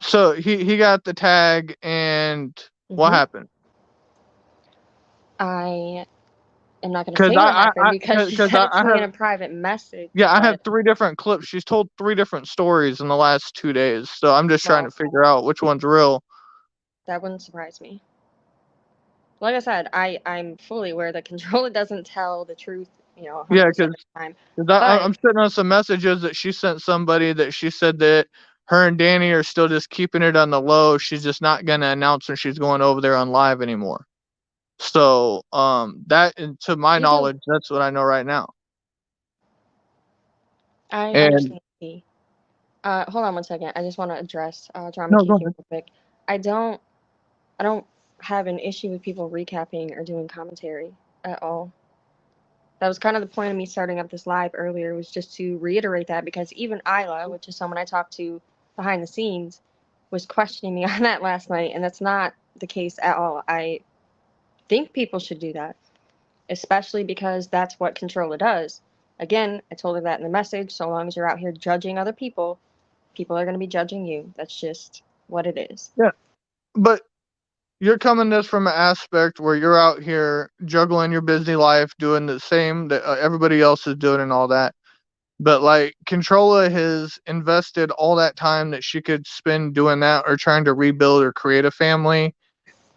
So he got the tag, and what Mhm. happened? I am not going to Because say what happened because she because said it I to me have in a private message, yeah, I have but 3 different clips. She's told 3 different stories in the last 2 days, so I'm just trying well, to figure out which one's real. that wouldn't surprise me. Like I said, I'm fully aware that Controller doesn't tell the truth, Yeah, 100% of the time. I'm But sitting on some messages that she sent somebody that she said that her and Danny are still just keeping it on the low. She's just not gonna announce when she's going over there on live anymore. So that, and to my you can, knowledge, that's what I know right now. I And understand. Hold on one second. I just want to address Drama no, go Kiki ahead. real quick. I don't, I don't have an issue with people recapping or doing commentary at all. That was kind of the point of me starting up this live earlier, was just to reiterate that, because even Isla, which is someone I talked to behind the scenes, was questioning me on that last night, and that's not the case at all. I think people should do that, especially because that's what Controlla does. Again, I told her that in the message. So long as you're out here judging other people, people are going to be judging you. That's just what it is. Yeah, but you're coming this from an aspect where you're out here juggling your busy life, doing the same that everybody else is doing and all that. But like Controlla has invested all that time that she could spend doing that, or trying to rebuild or create a family,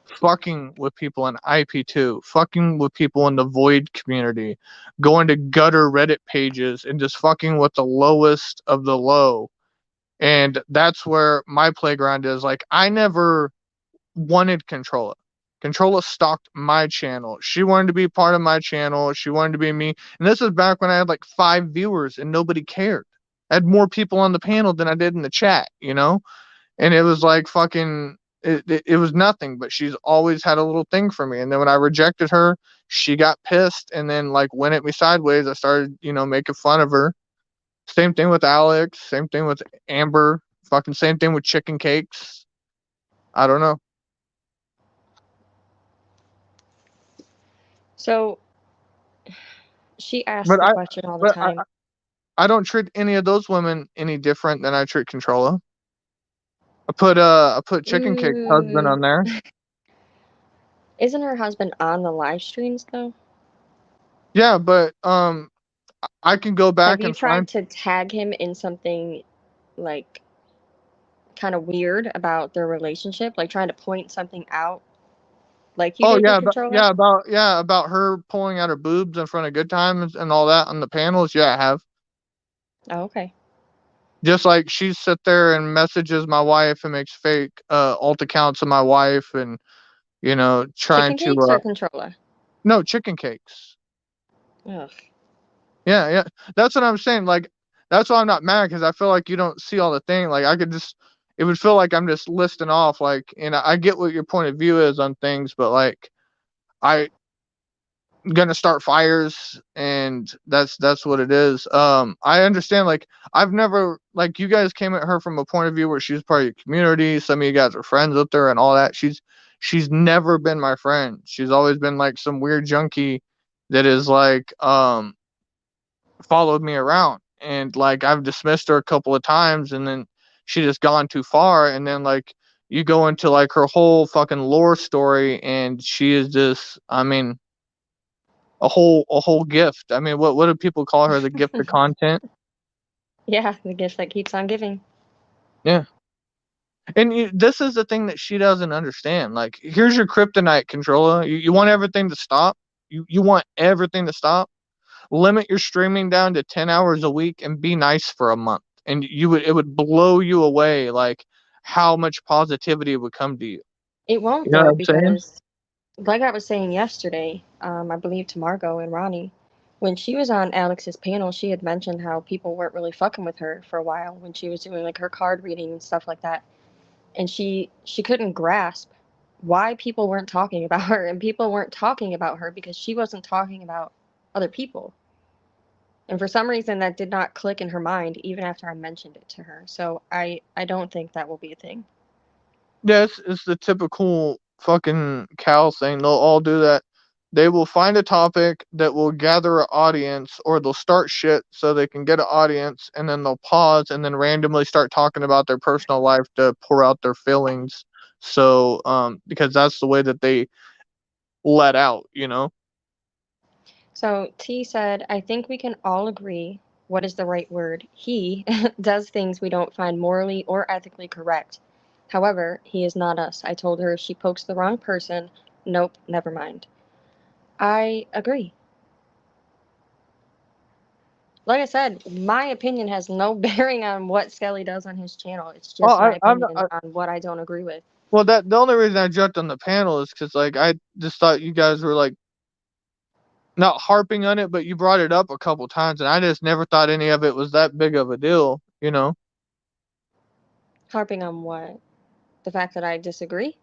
fucking with people in IP2, fucking with people in the Void community, going to gutter Reddit pages and just fucking with the lowest of the low. And that's where my playground is. Like I never wanted Controlla. Controlla stalked my channel. She wanted to be part of my channel. She wanted to be me. And this is back when I had like 5 viewers and nobody cared. I had more people on the panel than I did in the chat. And it was like fucking, it was nothing, but she's always had a little thing for me. And then when I rejected her, she got pissed and then like went at me sideways. I started, making fun of her. Same thing with Alex. Same thing with Amber. Fucking same thing with Chicken Cakes. I don't know. So she asks But the I, question all the but time. I don't treat any of those women any different than I treat Controlla. I put Chicken Cake's husband Mm, on there. Isn't her husband on the live streams though? Yeah, but I can go Have back you and find. tried to tag him in something like kind of weird about their relationship, like trying to point something out, like you Oh did yeah, with controller? about her pulling out her boobs in front of Good Times and all that on the panels. Yeah, I have. Oh, okay. Just like she sit there and messages my wife and makes fake alt accounts of my wife and trying Chicken to cakes or controller? no chicken cakes. Ugh. Yeah, yeah. That's what I'm saying. Like, that's why I'm not mad because I feel like you don't see all the thing. Like, I could just, it would feel like I'm just listing off. Like, and I get what your point of view is on things, but like, I gonna start fires, and that's what it is. I understand. Like, I've never like you guys came at her from a point of view where she's part of your community. Some of you guys are friends with her and all that. She's never been my friend. She's always been like some weird junkie that is like followed me around, and like I've dismissed her a couple of times, and then she just gone too far, and then like you go into like her whole fucking lore story, and she is just, I mean, a whole gift. I mean, what do people call her? The gift of content. Yeah, the gift that keeps on giving. Yeah. And this is the thing that she doesn't understand. Like, here's your kryptonite, controller. You want everything to stop. You want everything to stop. Limit your streaming down to 10 hours a week and be nice for a month, and it would blow you away, like how much positivity would come to you. It You won't know what though, I'm saying? because like I was saying yesterday, I believe to Margot and Ronnie, when she was on Alex's panel, she had mentioned how people weren't really fucking with her for a while when she was doing like her card reading and stuff like that. And she couldn't grasp why people weren't talking about her, and people weren't talking about her because she wasn't talking about other people. And for some reason that did not click in her mind even after I mentioned it to her. So I don't think that will be a thing. Yeah, it's the typical fucking cow thing. They'll all do that. They will find a topic that will gather an audience, or they'll start shit so they can get an audience, and then they'll pause and then randomly start talking about their personal life to pour out their feelings. So, because that's the way that they let out, you know? So T said, I think we can all agree what is the right word. He does things we don't find morally or ethically correct. However, he is not us. I told her if she pokes the wrong person, nope, never mind. I agree. Like I said, my opinion has no bearing on what Skelly does on his channel. It's Oh, just my I'm not, opinion on what I don't agree with. well, that the only reason I jumped on the panel is because like I just thought you guys were like not harping on it, but you brought it up a couple times, and I just never thought any of it was that big of a deal, you know? Harping on what? The fact that I disagree?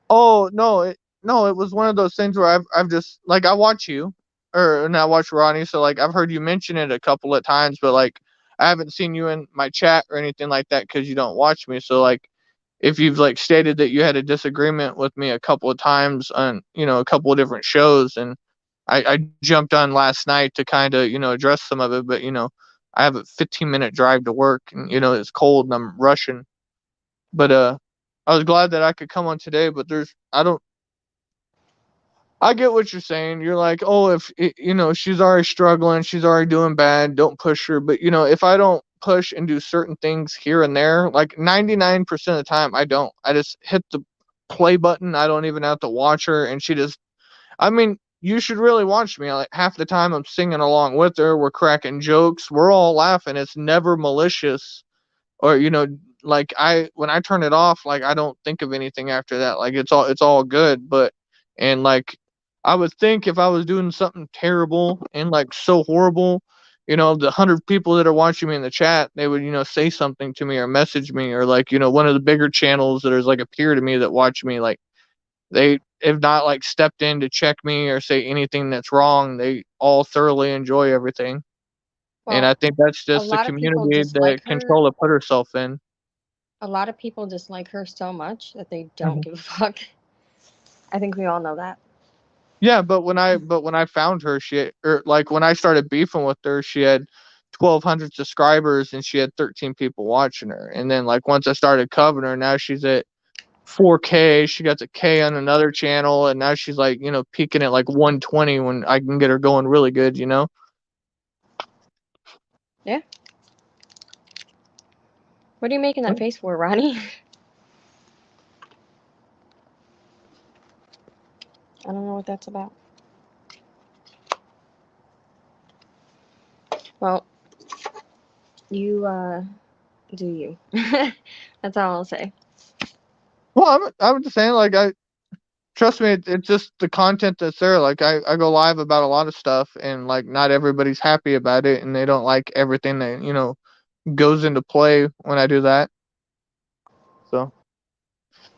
Oh no, it was one of those things where I've just like I watch you, or and I watch Ronnie, so like I've heard you mention it a couple of times, but like I haven't seen you in my chat or anything like that because you don't watch me. So like if you've like stated that you had a disagreement with me a couple of times on a couple of different shows, and I jumped on last night to kind of address some of it, but I have a 15-minute drive to work, and it's cold and I'm rushing. But I was glad that I could come on today, but I get what you're saying. You're like, oh, if she's already struggling, she's already doing bad, don't push her. But if I don't push and do certain things here and there, like 99% of the time, I don't. I just hit the play button. I don't even have to watch her, and she just. I mean, you should really watch me. Like half the time, I'm singing along with her. We're cracking jokes. We're all laughing. It's never malicious, or like when I turn it off, like I don't think of anything after that. Like it's all good. But and like I would think if I was doing something terrible and like so horrible, the 100 people that are watching me in the chat, they would say something to me or message me, or like one of the bigger channels that is like a peer to me that watch me, like they have not like stepped in to check me or say anything that's wrong. They all thoroughly enjoy everything. And Well, I think that's a just the lot of people community dislike that her. Controlla put herself in. A lot of people dislike her so much that they don't Mhm. give a fuck. I think we all know that. Yeah, but when I found her, or like when I started beefing with her, she had 1,200 subscribers and she had 13 people watching her. And then like once I started covering her, now she's at 4K. She got the K on another channel, and now she's like, peaking at like 120 when I can get her going really good, Yeah. What are you making that face for, Ronnie? I don't know what that's about. Well, you do you. That's all I'll say. Well, I'm just saying, like, trust me, it's just the content that's there. Like, I go live about a lot of stuff, and like, not everybody's happy about it, and they don't like everything that goes into play when I do that. So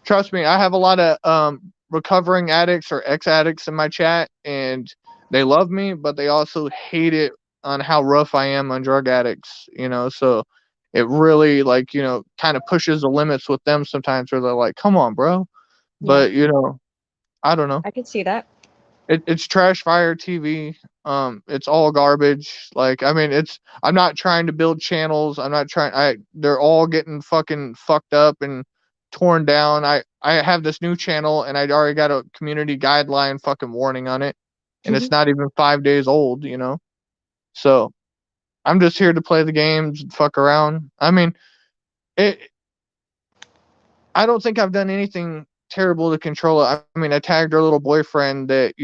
trust me, I have a lot of recovering addicts or ex-addicts in my chat, and they love me, but they also hate it on how rough I am on drug addicts, so it really, like, kind of pushes the limits with them sometimes, where they're like, come on, bro. Yeah, But I don't know. I could see that. It's trash fire TV. It's all garbage. Like, I mean, I'm not trying to build channels. I'm not trying. They're all getting fucking fucked up and torn down. I have this new channel, and I already got a community guideline fucking warning on it, and it's not even 5 days old. So I'm just here to play the games and fuck around. I mean, it. I don't think I've done anything terrible to control it. I mean, I tagged her little boyfriend that,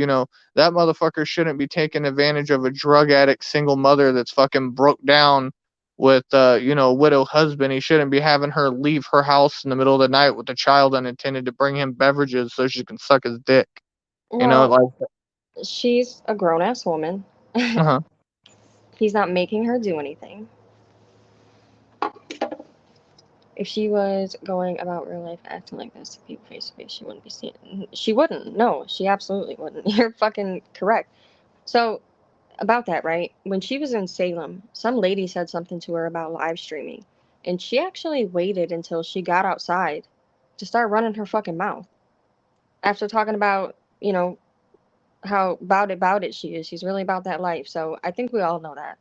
that motherfucker shouldn't be taking advantage of a drug addict single mother that's fucking broke down with, a widow husband. He shouldn't be having her leave her house in the middle of the night with a child unattended to bring him beverages so she can suck his dick. Well, Like, she's a grown ass woman. uh-huh. He's not making her do anything. If she was going about real life acting like this to people face to face, she wouldn't be seen. She wouldn't. No, she absolutely wouldn't. You're fucking correct. So, about that, right? When she was in Salem, some lady said something to her about live streaming, and she actually waited until she got outside to start running her fucking mouth. After talking about, how about it she is. She's really about that life. So, I think we all know that.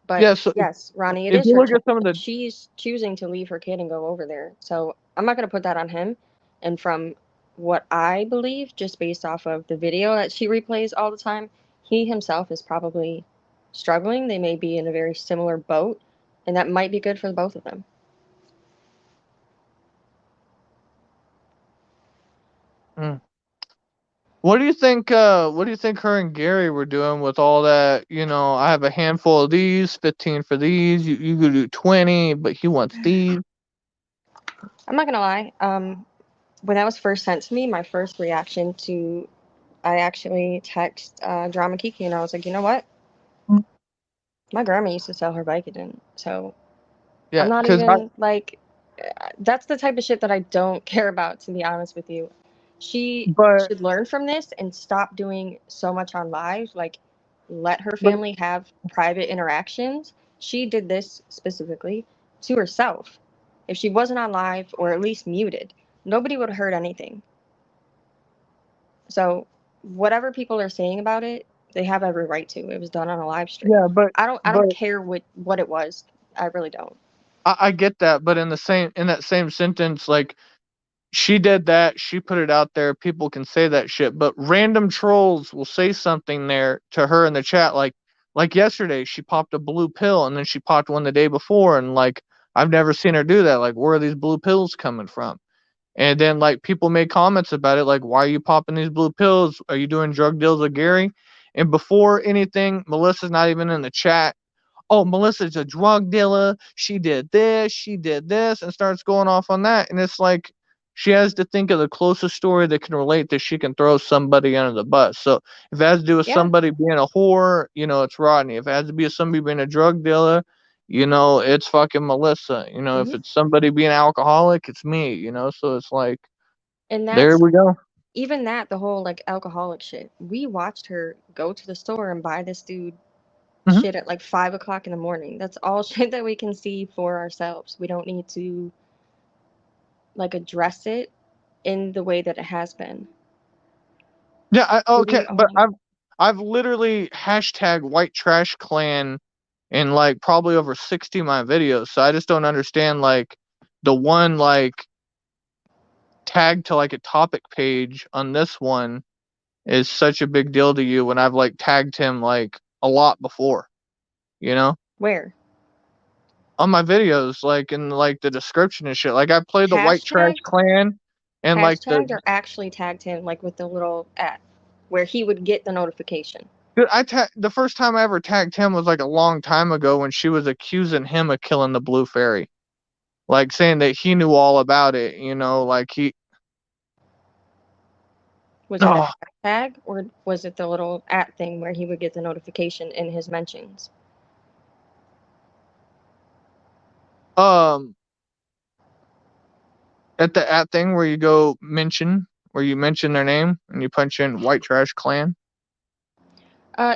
But Yeah, so yes, Ronnie, it if is you her look choice. at some of the, She's choosing to leave her kid and go over there. So I'm not going to put that on him. And from what I believe, just based off of the video that she replays all the time, he himself is probably struggling. They may be in a very similar boat, and that might be good for both of them. mm. What do you think? What do you think her and Gary were doing with all that? I have a handful of these, 15 for these. You could do 20, but he wants these. I'm not going to lie. When that was first sent to me, my first reaction to I actually text Drama Kiki, and I was like, you know what? My grandma used to sell her Vicodin, so I'm Yeah, not because even like that's the type of shit that I don't care about, to be honest with you. She but should learn from this and stop doing so much on live. Like, let her but family have private interactions. She did this specifically to herself. If she wasn't on live or at least muted, nobody would have heard anything. So, whatever people are saying about it, they have every right to. It was done on a live stream. yeah, I but don't care what it was. I really don't. I get that. But in that same sentence, like, she did that, she put it out there. People can say that shit, but random trolls will say something there to her in the chat, like yesterday, she popped a blue pill, and then she popped one the day before, and like, I've never seen her do that. Like, where are these blue pills coming from? And then, like, people made comments about it, like, why are you popping these blue pills? Are you doing drug deals with Gary? And before anything, Melissa's not even in the chat. Oh, Melissa's a drug dealer. She did this, and starts going off on that. And it's like, she has to think of the closest story that can relate that she can throw somebody under the bus. So if it has to do with Yeah. somebody being a whore, it's Rodney. If it has to be with somebody being a drug dealer, it's fucking Melissa. If Hmm. it's somebody being alcoholic, it's me, So it's like, And there that's we go. even that, the whole like alcoholic shit. We watched her go to the store and buy this dude Hmm. shit at like 5 o'clock in the morning. That's all shit that we can see for ourselves. We don't need to like address it in the way that it has been. Yeah, okay, We but all I've literally hashtag white trash clan in like probably over 60 of my videos. So I just don't understand, like, the one, like, tag to like a topic page on this one is such a big deal to you when I've like tagged him like a lot before, you know? Where? On my videos, like in like the description and shit. Like I played the White Trash Hashtagged? Clan and like Hashtagged or actually tagged him, like with the little at, where he would get the notification? dude, the first time I ever tagged him was like a long time ago when she was accusing him of killing the Blue Fairy. Like saying that he knew all about it, you know, like he Was it a oh, hashtag or was it the little at thing where he would get the notification in his mentions? um at the at thing where you go mention where you mention their name and you punch in White Trash Clan.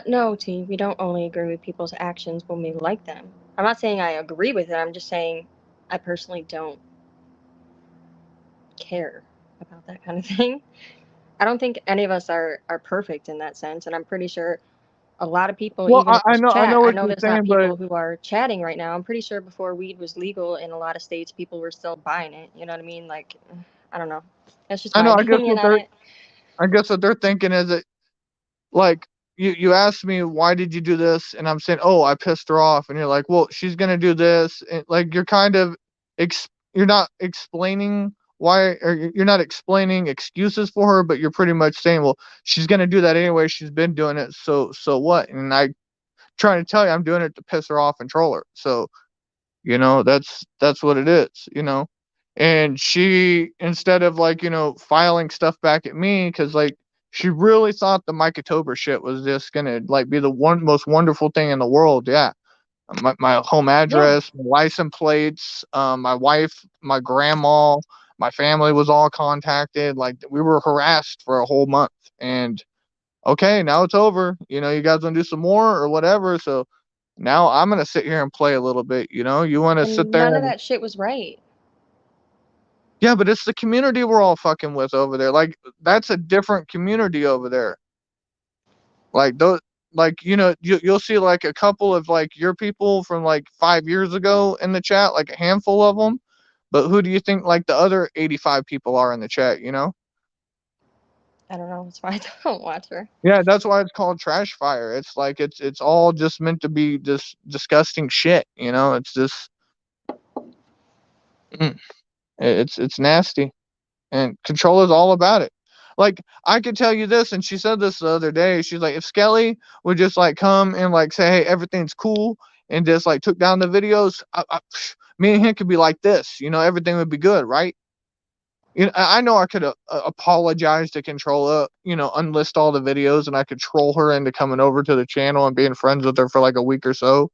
No, T, we don't only agree with people's actions when we like them. I'm not saying I agree with it, I'm just saying I personally don't care about that kind of thing. I don't think any of us are perfect in that sense, and I'm pretty sure a lot of people, Well, even in this I chat, know I what know you're there's not saying, but people who are chatting right now. I'm pretty sure before weed was legal in a lot of states, people were still buying it. You know what I mean? Like, I don't know. That's just I my know opinion on it. I guess what they're thinking is that like you asked me why did you do this and I'm saying, oh, I pissed her off, and you're like, well, she's gonna do this, and like you're kind of you're not explaining why, or you're not explaining excuses for her, but you're pretty much saying, well, she's gonna do that anyway, she's been doing it, so what? And I trying to tell you I'm doing it to piss her off and troll her. So, you know, that's what it is, you know. And she, instead of like, you know, filing stuff back at me, because like she really thought the Micatober shit was just gonna like be the one most wonderful thing in the world. Yeah. My home Yeah. address, my license plates, my wife, my grandma, my family was all contacted. Like we were harassed for a whole month. And okay, now it's over. You know, you guys want to do some more or whatever. So now I'm gonna sit here and play a little bit. You know, you want to sit And there none of and that shit was right. yeah, but it's the community we're all fucking with over there. Like that's a different community over there. Like those, like you know, you'll see like a couple of like your people from like 5 years ago in the chat, like a handful of them. But who do you think like the other 85 people are in the chat? You know? I don't know. That's why I don't watch her. Yeah, that's why it's called trash fire. It's like it's all just meant to be just disgusting shit. You know? It's just mm, it's nasty. And Control is all about it. Like I could tell you this, and she said this the other day. She's like, if Skelly would just like come and like say, hey, everything's cool, and just like took down the videos, me and him could be like this. You know, everything would be good, right? You know, I know I could apologize to Control, you know, unlist all the videos, and I could troll her into coming over to the channel and being friends with her for like a week or so.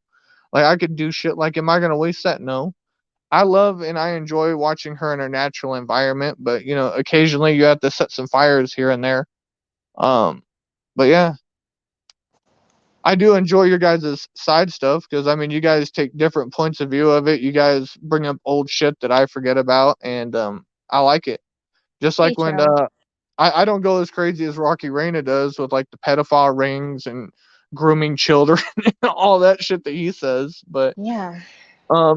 Like I could do shit. Like, am I gonna waste that? No. I love and I enjoy watching her in her natural environment, but you know, occasionally you have to set some fires here and there. Um, but yeah, I do enjoy your guys' side stuff because I mean, you guys take different points of view of it. You guys bring up old shit that I forget about, and I like it. Just Hey, like when Joe. I don't go as crazy as Rocky Raina does with like the pedophile rings and grooming children and all that shit that he says, but Yeah.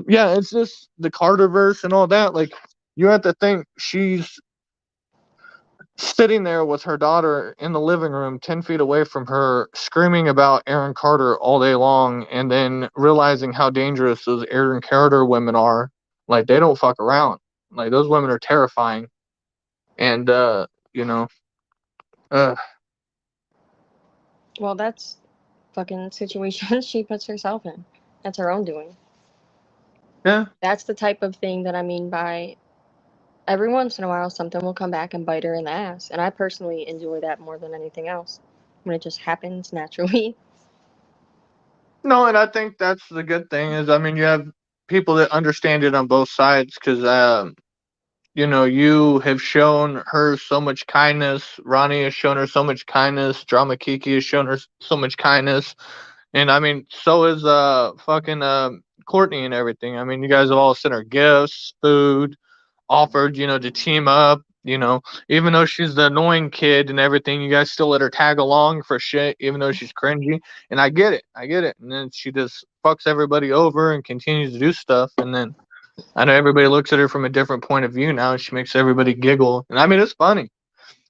yeah, it's just the Carterverse and all that. Like, you have to think she's sitting there with her daughter in the living room, 10 feet away from her, screaming about Aaron Carter all day long, and then realizing how dangerous those Aaron Carter women are. Like, they don't fuck around. Like, those women are terrifying. And, you know, uh, Well, that's fucking situation she puts herself in. That's her own doing. yeah. That's the type of thing that I mean by every once in a while something will come back and bite her in the ass. And I personally enjoy that more than anything else. When it just happens naturally. No, and I think that's the good thing is, I mean, you have people that understand it on both sides because, you know, you have shown her so much kindness. Ronnie has shown her so much kindness. Drama Kiki has shown her so much kindness. And I mean, so is fucking Courtney and everything. I mean, you guys have all sent her gifts, food, offered, you know, to team up. You know, even though she's the annoying kid and everything, you guys still let her tag along for shit, even though she's cringy. And I get it. I get it. And then she just fucks everybody over and continues to do stuff. And then I know everybody looks at her from a different point of view now. She makes everybody giggle. And I mean, it's funny.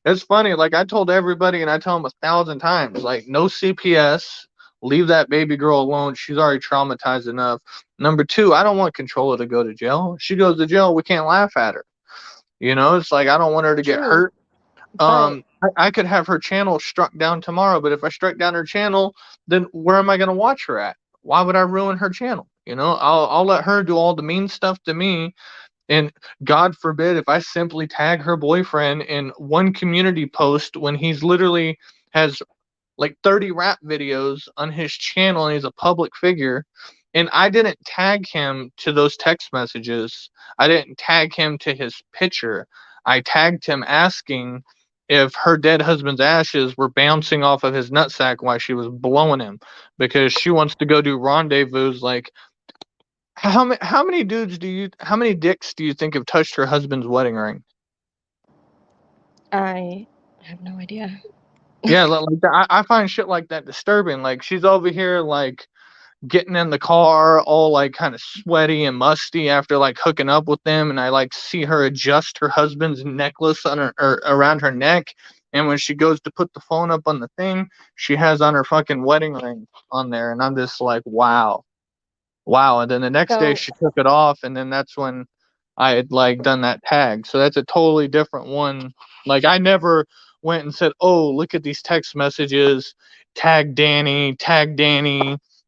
It's funny. Like, I told everybody, and I tell them 1,000 times, like, no CPS. Leave that baby girl alone. She's already traumatized enough. Number two, I don't want Controller to go to jail. She goes to jail, we can't laugh at her. You know, it's like I don't want her to get True, hurt. but I could have her channel struck down tomorrow, but if I struck down her channel, then where am I going to watch her at? Why would I ruin her channel? You know, I'll let her do all the mean stuff to me, and God forbid if I simply tag her boyfriend in one community post when he's literally has like 30 rap videos on his channel and he's a public figure. And I didn't tag him to those text messages. I didn't tag him to his picture. I tagged him asking if her dead husband's ashes were bouncing off of his nutsack while she was blowing him because she wants to go do rendezvous. Like, how many how many dicks do you think have touched her husband's wedding ring? I have no idea. Yeah, like that. I find shit like that disturbing. Like, she's over here like getting in the car all like kind of sweaty and musty after like hooking up with them, and I like see her adjust her husband's necklace on her or around her neck, and when she goes to put the phone up on the thing, she has on her fucking wedding ring on there, and I'm just like, wow. And then the next day So, she took it off, and then that's when I had like done that tag. So that's a totally different one. Like, I never went and said, oh, look at these text messages, tag Danny,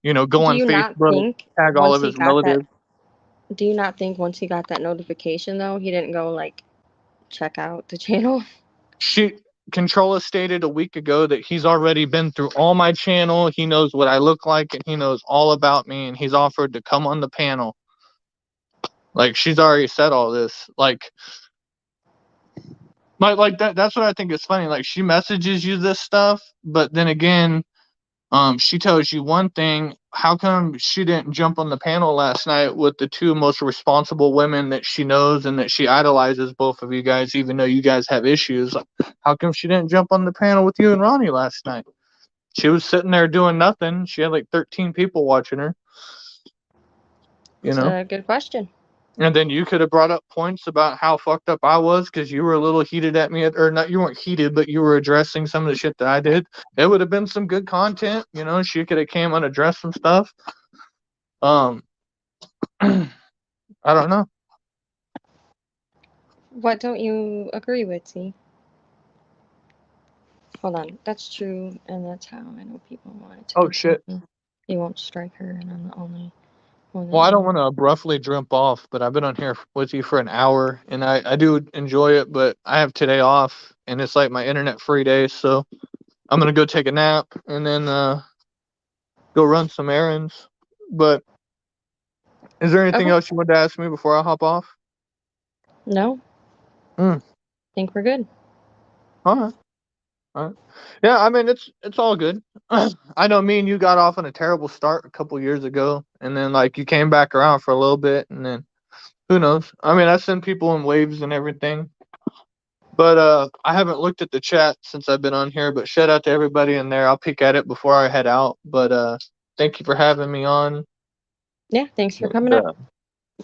you know, go do on you not Facebook, think tag all once of he his got that? relatives. Do you not think once he got that notification though, he didn't go like check out the channel? She Controlla stated a week ago that he's already been through all my channel. He knows what I look like and he knows all about me, and he's offered to come on the panel. Like, she's already said all this. Like, that's what I think is funny. Like, she messages you this stuff, but then again, she tells you one thing. How come she didn't jump on the panel last night with the two most responsible women that she knows and that she idolizes, both of you guys, even though you guys have issues? Like, how come she didn't jump on the panel with you and Ronnie last night? She was sitting there doing nothing. She had like 13 people watching her, you It's know? a good question. And then you could have brought up points about how fucked up I was because you were a little heated at me, or not, you weren't heated, but you were addressing some of the shit that I did. It would have been some good content, you know. She could have came and addressed some stuff. Um, I don't know. What don't you agree with, T? Hold on. That's true, and that's how I know people wanted to Oh control shit. me. He won't strike her, and I'm the only one that Well, I don't knows. want to abruptly jump off, but I've been on here with you for an hour, and I do enjoy it. But I have today off, and it's like my internet free day, so I'm gonna go take a nap and then go run some errands. But is there anything Okay. else you wanted to ask me before I hop off? No, Hmm. think we're good. All right. All right. Yeah, I mean, it's all good. I know me and you got off on a terrible start a couple years ago, and then like you came back around for a little bit, and then who knows? I mean, I send people in waves and everything, but I haven't looked at the chat since I've been on here. But shout out to everybody in there. I'll peek at it before I head out. But thank you for having me on. Yeah, thanks for And, coming up.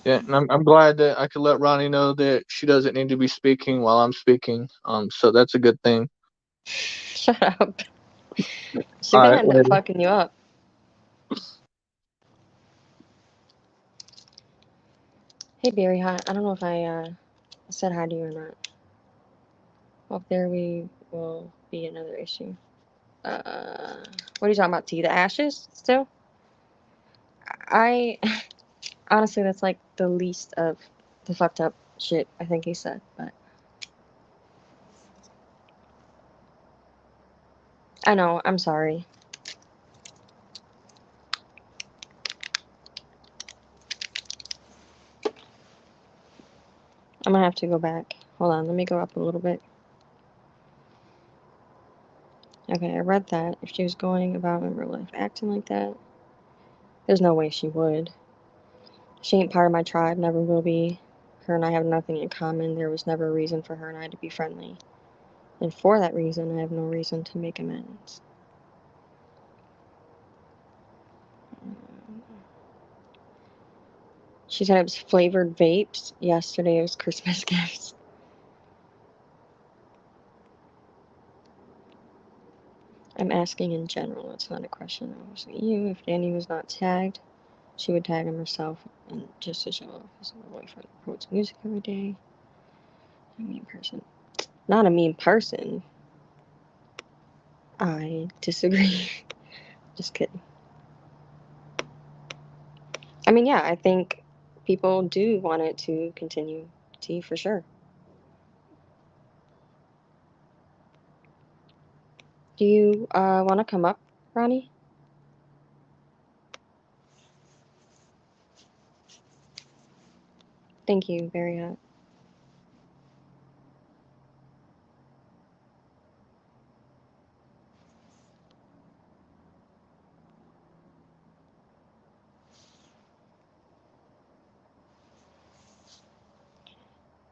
yeah, and I'm glad that I could let Ronnie know that she doesn't need to be speaking while I'm speaking. So that's a good thing. Shut up. She's All gonna right, end up later. fucking you up. Hey, Barry, hi. I don't know if I said hi to you or not. Well, there we will be another issue. What are you talking about, T? The ashes still? I honestly, that's like the least of the fucked up shit I think he said, but I know, I'm sorry. I'm gonna have to go back. Hold on, let me go up a little bit. Okay, I read that. If she was going about in real life acting like that, there's no way she would. She ain't part of my tribe, never will be. Her and I have nothing in common. There was never a reason for her and I to be friendly. And for that reason, I have no reason to make amends. She said it was flavored vapes. Yesterday it was Christmas gifts. I'm asking in general. It's not a question. I was asking you. If Danny was not tagged, she would tag him herself, and just to show off his boyfriend promotes music every day. A mean person. Not a mean person. I disagree. Just kidding. I mean, yeah, I think people do want it to continue. T for sure. Do you want to come up, Ronnie? Thank you, very much.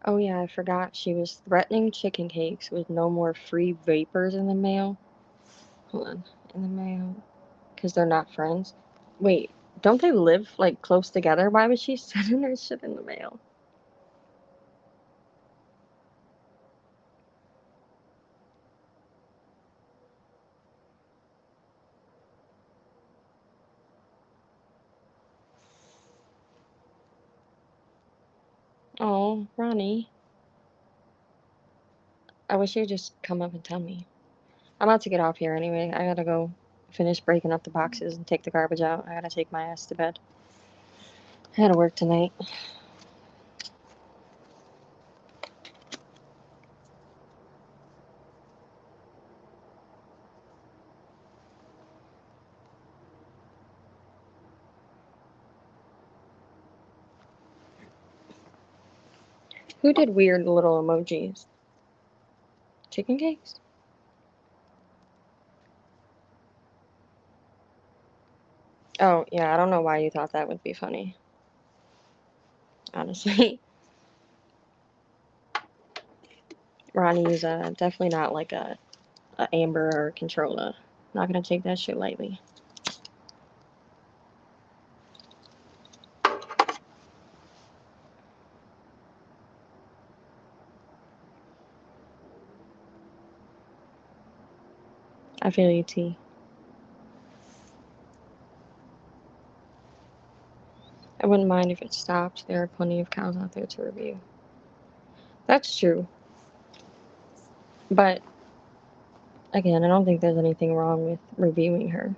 Oh yeah, I forgot she was threatening chicken cakes with no more free vapors in the mail. Hold on, in the mail, because they're not friends. Wait, don't they live like close together? Why was she sending her shit in the mail? Oh, Ronnie, I wish you'd just come up and tell me. I'm about to get off here anyway. I gotta go finish breaking up the boxes and take the garbage out. I gotta take my ass to bed. I gotta work tonight. Who did weird little emojis? Chicken cakes? Oh, yeah, I don't know why you thought that would be funny. Honestly. Ronnie's definitely not like a Amber or Controller. Not gonna take that shit lightly. I feel you, T. I wouldn't mind if it stopped. There are plenty of cows out there to review. That's true. But, again, I don't think there's anything wrong with reviewing her.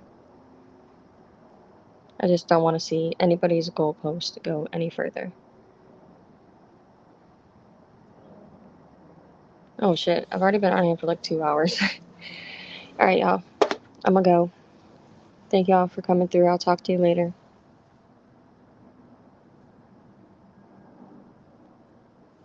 I just don't want to see anybody's goalpost go any further. Oh shit, I've already been on here for like 2 hours. Alright, y'all. I'm gonna go. Thank y'all for coming through. I'll talk to you later.